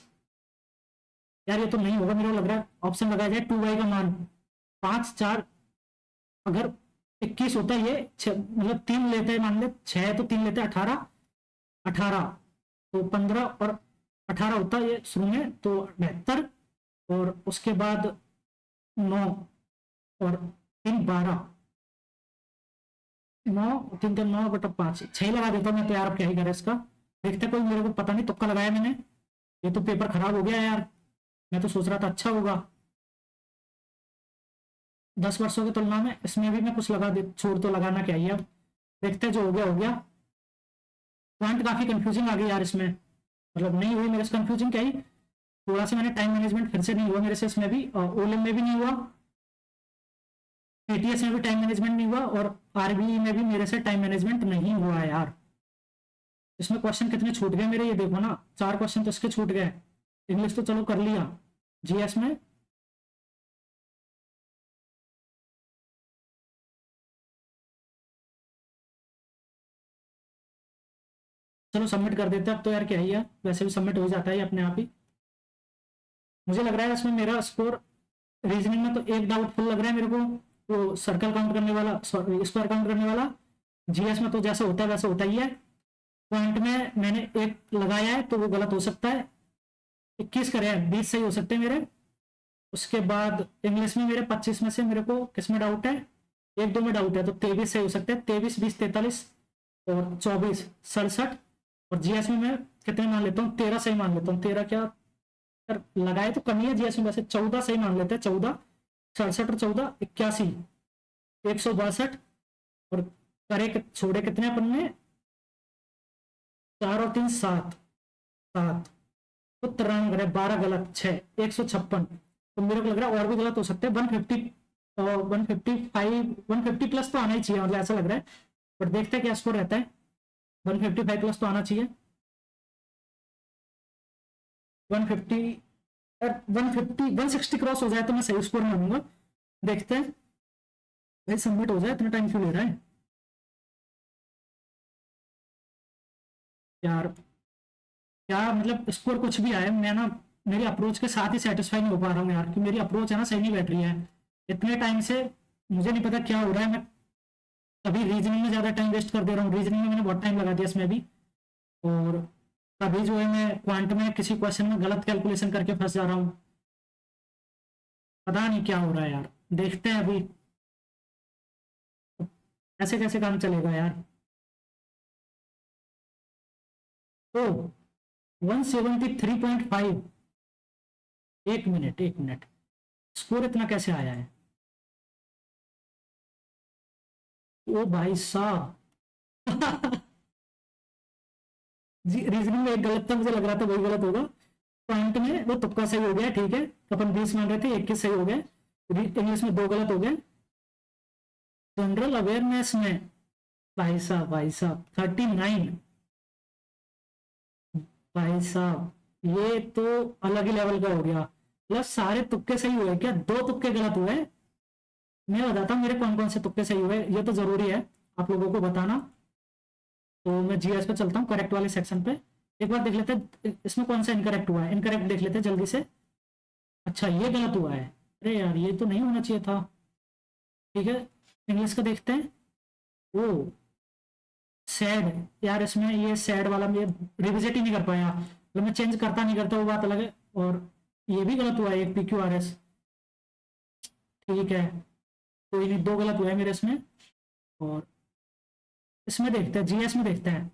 यार ये तो नहीं होगा, मेरे को लग रहा है ऑप्शन लगाया जाए 2y का मान 5 4, अगर 21 होता है ये मतलब 3 लेते हैं, मान ले 6 तो 3 लेते हैं 18 18 तो 15 और 18 होता है ये शुरू में तो 72, और उसके बाद 9 और 3 12, 9 3 3 9 बटा 5 6 लगा देता हूँ मैं तो यार, अब क्या ही करे इसका। देखते कोई, मेरे को पता नहीं तुक्का लगाया मैंने, ये तो पेपर खराब हो गया यार, मैं तो सोच रहा था अच्छा होगा। 10 वर्षों की तुलना में इसमें भी मैं कुछ लगा दे, छोड़ तो लगाना क्या ही अब, देखते जो हो गया हो गया। पॉइंट काफी कंफ्यूजिंग आ गई यार इसमें, मतलब नहीं हुई मेरे से कंफ्यूजिंग क्या ही, थोड़ा सा मैंने टाइम मैनेजमेंट फिर से नहीं हुआ मेरे से इसमें भी, ओलम में भी नहीं हुआ, एटीएस में भी टाइम मैनेजमेंट नहीं हुआ, और आरबीई में भी मेरे से टाइम मैनेजमेंट नहीं हुआ है यार। इसमें क्वेश्चन कितने छूट गए मेरे, ये देखो ना, 4 क्वेश्चन तो इसके छूट गए। इंग्लिश तो चलो कर लिया, जीएस में चलो सबमिट कर देते हैं अब तो यार, क्या ही है, वैसे भी सबमिट हो जाता है अपने आप ही। मुझे लग रहा है इसमें मेरा स्कोर रीजनिंग में तो एक डाउटफुल लग रहा है मेरे को, वो सर्कल काउंट करने वाला, स्क्वायर काउंट करने वाला। जीएस में तो जैसा होता है वैसा होता ही है। पॉइंट में मैंने एक लगाया है तो वो गलत हो सकता है, 21 करे हैं, 20 सही हो सकते हैं मेरे। उसके बाद इंग्लिश में मेरे 25 में से मेरे को किस में डाउट है, एक दो में डाउट है, तो 23 सही हो सकते हैं, 23 20 43 और 24 67। और जीएस में मैं कितने मान लेता हूँ, 13 सही मान लेता हूँ, 13 क्या यार लगाए तो कमी है जीएस में, वैसे 14 सही मान लेते हैं, 14 67 और 14 81 162। और करे छोड़े कितने अपन ने, 4 और 3 7 7 तो 93, 12 गलत, 6 156। तो मेरे को लग रहा है और भी गलत हो सकते हैं, 150 और 155 150 प्लस तो आना ही चाहिए, मतलब ऐसा लग रहा है, बट देखते हैं क्या स्कोर रहता है। 155 प्लस तो आना चाहिए, 150 150 160 क्रॉस हो जाए तो मैं सही स्कोर मानूंगा। देखते हैं भाई, सबमिट हो जाए, इतना टाइम क्यों ले रहा है यार, क्या मतलब स्कोर कुछ भी आए, मैं ना मेरी अप्रोच के साथ ही सेटिस्फाई नहीं हो पा रहा हूँ यार, कि मेरी अप्रोच है ना सही नहीं बैठ रही है इतने टाइम से। मुझे नहीं पता क्या हो रहा है, मैं कभी रीजनिंग में ज्यादा टाइम वेस्ट कर दे रहा हूँ, रीजनिंग में मैंने बहुत टाइम लगा दिया इसमें भी, और कभी जो है मैं क्वांट में किसी क्वेश्चन में गलत कैलकुलेशन करके फंस जा रहा हूँ, पता नहीं क्या हो रहा है यार, देखते हैं अभी। ऐसे कैसे काम चलेगा यार। तो 173.5, एक मिनट एक मिनट, स्कोर इतना कैसे आया है, ओ भाई साहब जी रीजनिंग में एक गलत था, मुझे लग रहा था वही गलत होगा, पॉइंट में वो तुक्का सही हो गया, ठीक है, अपन 20 मान रहे थे, 21 सही हो गए, इंग्लिश में 2 गलत हो गए। जनरल अवेयरनेस में भाई साहब 39, भाई साहब ये तो अलग ही लेवल का हो गया, मतलब सारे तुक्के सही हुए क्या, 2 तुक्के गलत हुए। मैं बताता हूँ मेरे कौन कौन से तुक्के सही हुए, ये तो जरूरी है आप लोगों को बताना। तो मैं जीएस पे चलता हूँ, करेक्ट वाले सेक्शन पे, एक बार देख लेते हैं इसमें कौन सा इनकरेक्ट हुआ है, इनकरेक्ट देख लेते हैं जल्दी से। अच्छा ये गलत हुआ है, अरे यार ये तो नहीं होना चाहिए था, ठीक है इंग्लिश का देखते हैं। ओ सैड, यार इसमें ये सैड वाला मैं रिविजिट ही नहीं कर पाया, मतलब मैं चेंज करता नहीं करता वो बात अलग है, और ये भी गलत हुआ है एक PQRS, ठीक है कोई नहीं, 2 गलत हुए हैं मेरे इसमें। और इसमें देखते हैं, जीएस में देखते हैं,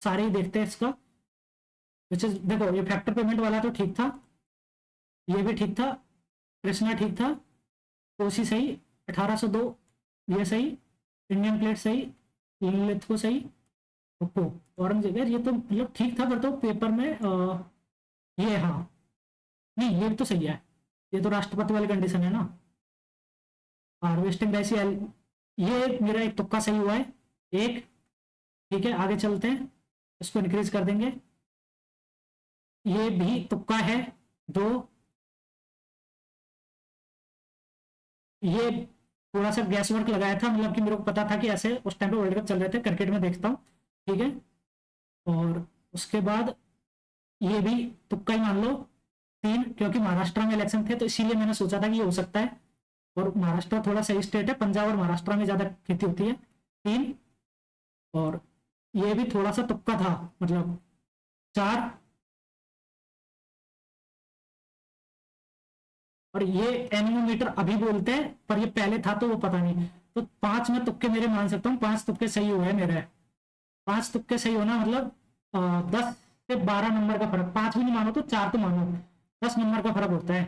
सारे ही देखते हैं इसका, विच इज देखो ये फैक्टर पेमेंट वाला तो ठीक था, ये भी ठीक था, कृष्णा ठीक था, कोसी सही, 1802 ये सही, इंडियन प्लेट सही, लिथको सही, ओप्पो औरंगजेब, यार ये तो मतलब ठीक था, पर तो पेपर में ये हाँ नहीं ये भी तो सही है, ये तो राष्ट्रपति वाली कंडीशन है ना, हार्वेस्टिंग राइस, ये मेरा एक तुक्का सही हुआ है एक, ठीक है आगे चलते हैं, इसको इंक्रीज कर देंगे, ये भी तुक्का है 2, ये थोड़ा सा गैस वर्क लगाया था, मतलब कि मेरे को पता था कि ऐसे उस टाइम पे वर्ल्ड कप चल रहे थे, क्रिकेट में देखता हूँ, ठीक है। और उसके बाद ये भी तुक्का ही मान लो 3, क्योंकि महाराष्ट्र में इलेक्शन थे तो इसीलिए मैंने सोचा था कि ये हो सकता है, और महाराष्ट्र थोड़ा सही स्टेट है, पंजाब और महाराष्ट्र में ज्यादा खेती होती है। 3, और ये भी थोड़ा सा तुक्का था, मतलब 4, और ये एनीमोमीटर अभी बोलते हैं पर ये पहले था तो वो पता नहीं। तो 5 में तुक्के मेरे मान सकता हूँ, 5 तुक्के सही हुए मेरे। 5 तुक्के सही होना मतलब 10 से 12 नंबर का फर्क, 5 भी नहीं मानो तो 4 तो मानो, 10 नंबर का फर्क होता है।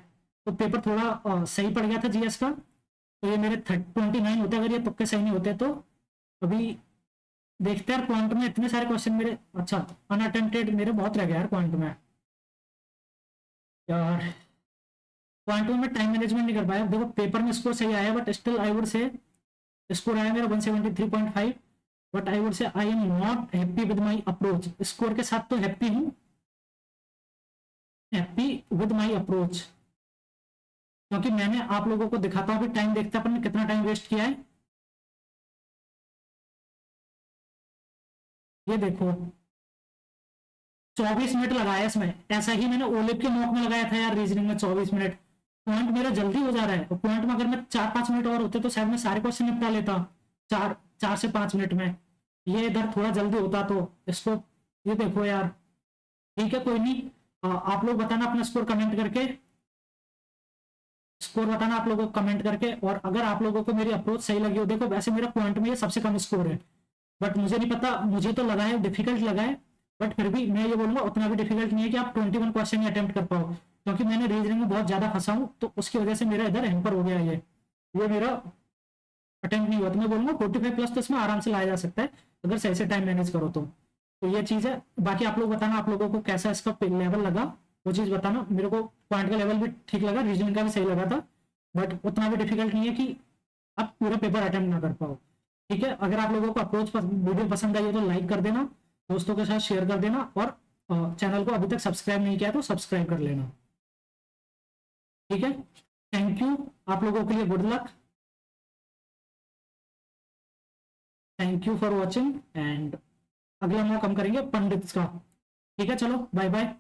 तो पेपर थोड़ा सही पड़ गया था जीएस का। तो ये मेरे 29 होते अगर ये तुक्के सही नहीं होते तो। अभी देखते हैं यार, क्वांट में इतने सारे क्वेश्चन मेरे, अच्छा अनअटेम्प्टेड मेरे बहुत रह गए यार क्वांट में यार। क्वांट में मैं टाइम मैनेजमेंट नहीं कर पाया। देखो पेपर में स्कोर सही आया but still I would say score आया मेरा 173.5, but I would say I am not happy with my approach. Score के साथ तो हैप्पी हूँ, हैप्पी विद माई अप्रोच, क्योंकि मैंने आप लोगों को दिखाता हूँ, टाइम देखता अपन ने कितना टाइम वेस्ट किया है। ये देखो 24 मिनट लगाया इसमें, ऐसा ही मैंने ओलिव के मॉक में लगाया था यार रीजनिंग में 24 मिनट। पॉइंट मेरा जल्दी हो जा रहा है, और पॉइंट में अगर मैं 4-5 मिनट और होते तो शायद मैं सारे क्वेश्चन निपटा लेता, 4 से 5 मिनट में। ये इधर थोड़ा जल्दी होता तो इसको, ये देखो यार। ठीक है कोई नहीं, आप लोग बताना अपना स्कोर कमेंट करके, स्कोर बताना आप लोगों को कमेंट करके। और अगर आप लोगों को मेरी अप्रोच सही लगी हो, देखो वैसे मेरा पॉइंट में ये सबसे कम स्कोर है, बट मुझे नहीं पता, मुझे तो लगा है डिफिकल्ट लगा है, बट फिर भी मैं ये बोलूंगा उतना भी डिफिकल्ट नहीं है कि आप 21 क्वेश्चन ही अटेम्प्ट कर पाओ, क्योंकि मैंने रीजनिंग में बहुत ज्यादा फंसा हूं तो उसकी वजह से मेरा इधर हैम्पर हो गया ये मेरा अटेम्प्ट नहीं हुआ। तो मैं बोलूंगा 45+ तो इसमें आराम से लाया जा सकता है अगर सही से टाइम मैनेज करो तो ये चीज है। बाकी आप लोग बताना आप लोगों को कैसा इसका लेवल लगा, वो चीज बताना। मेरे को पॉइंट का लेवल भी ठीक लगा, रीजनिंग का भी सही लगा था, बट उतना भी डिफिकल्ट नहीं है कि आप पूरा पेपर अटेम्प्ट ना कर पाओ। ठीक है, अगर आप लोगों को अप्रोच वीडियो पसंद आई है तो लाइक कर देना, दोस्तों के साथ शेयर कर देना, और चैनल को अभी तक सब्सक्राइब नहीं किया तो सब्सक्राइब कर लेना। ठीक है, थैंक यू, आप लोगों के लिए good luck, thank you for watching, and अगला मौका हम करेंगे पंडित का। ठीक है, चलो बाय बाय।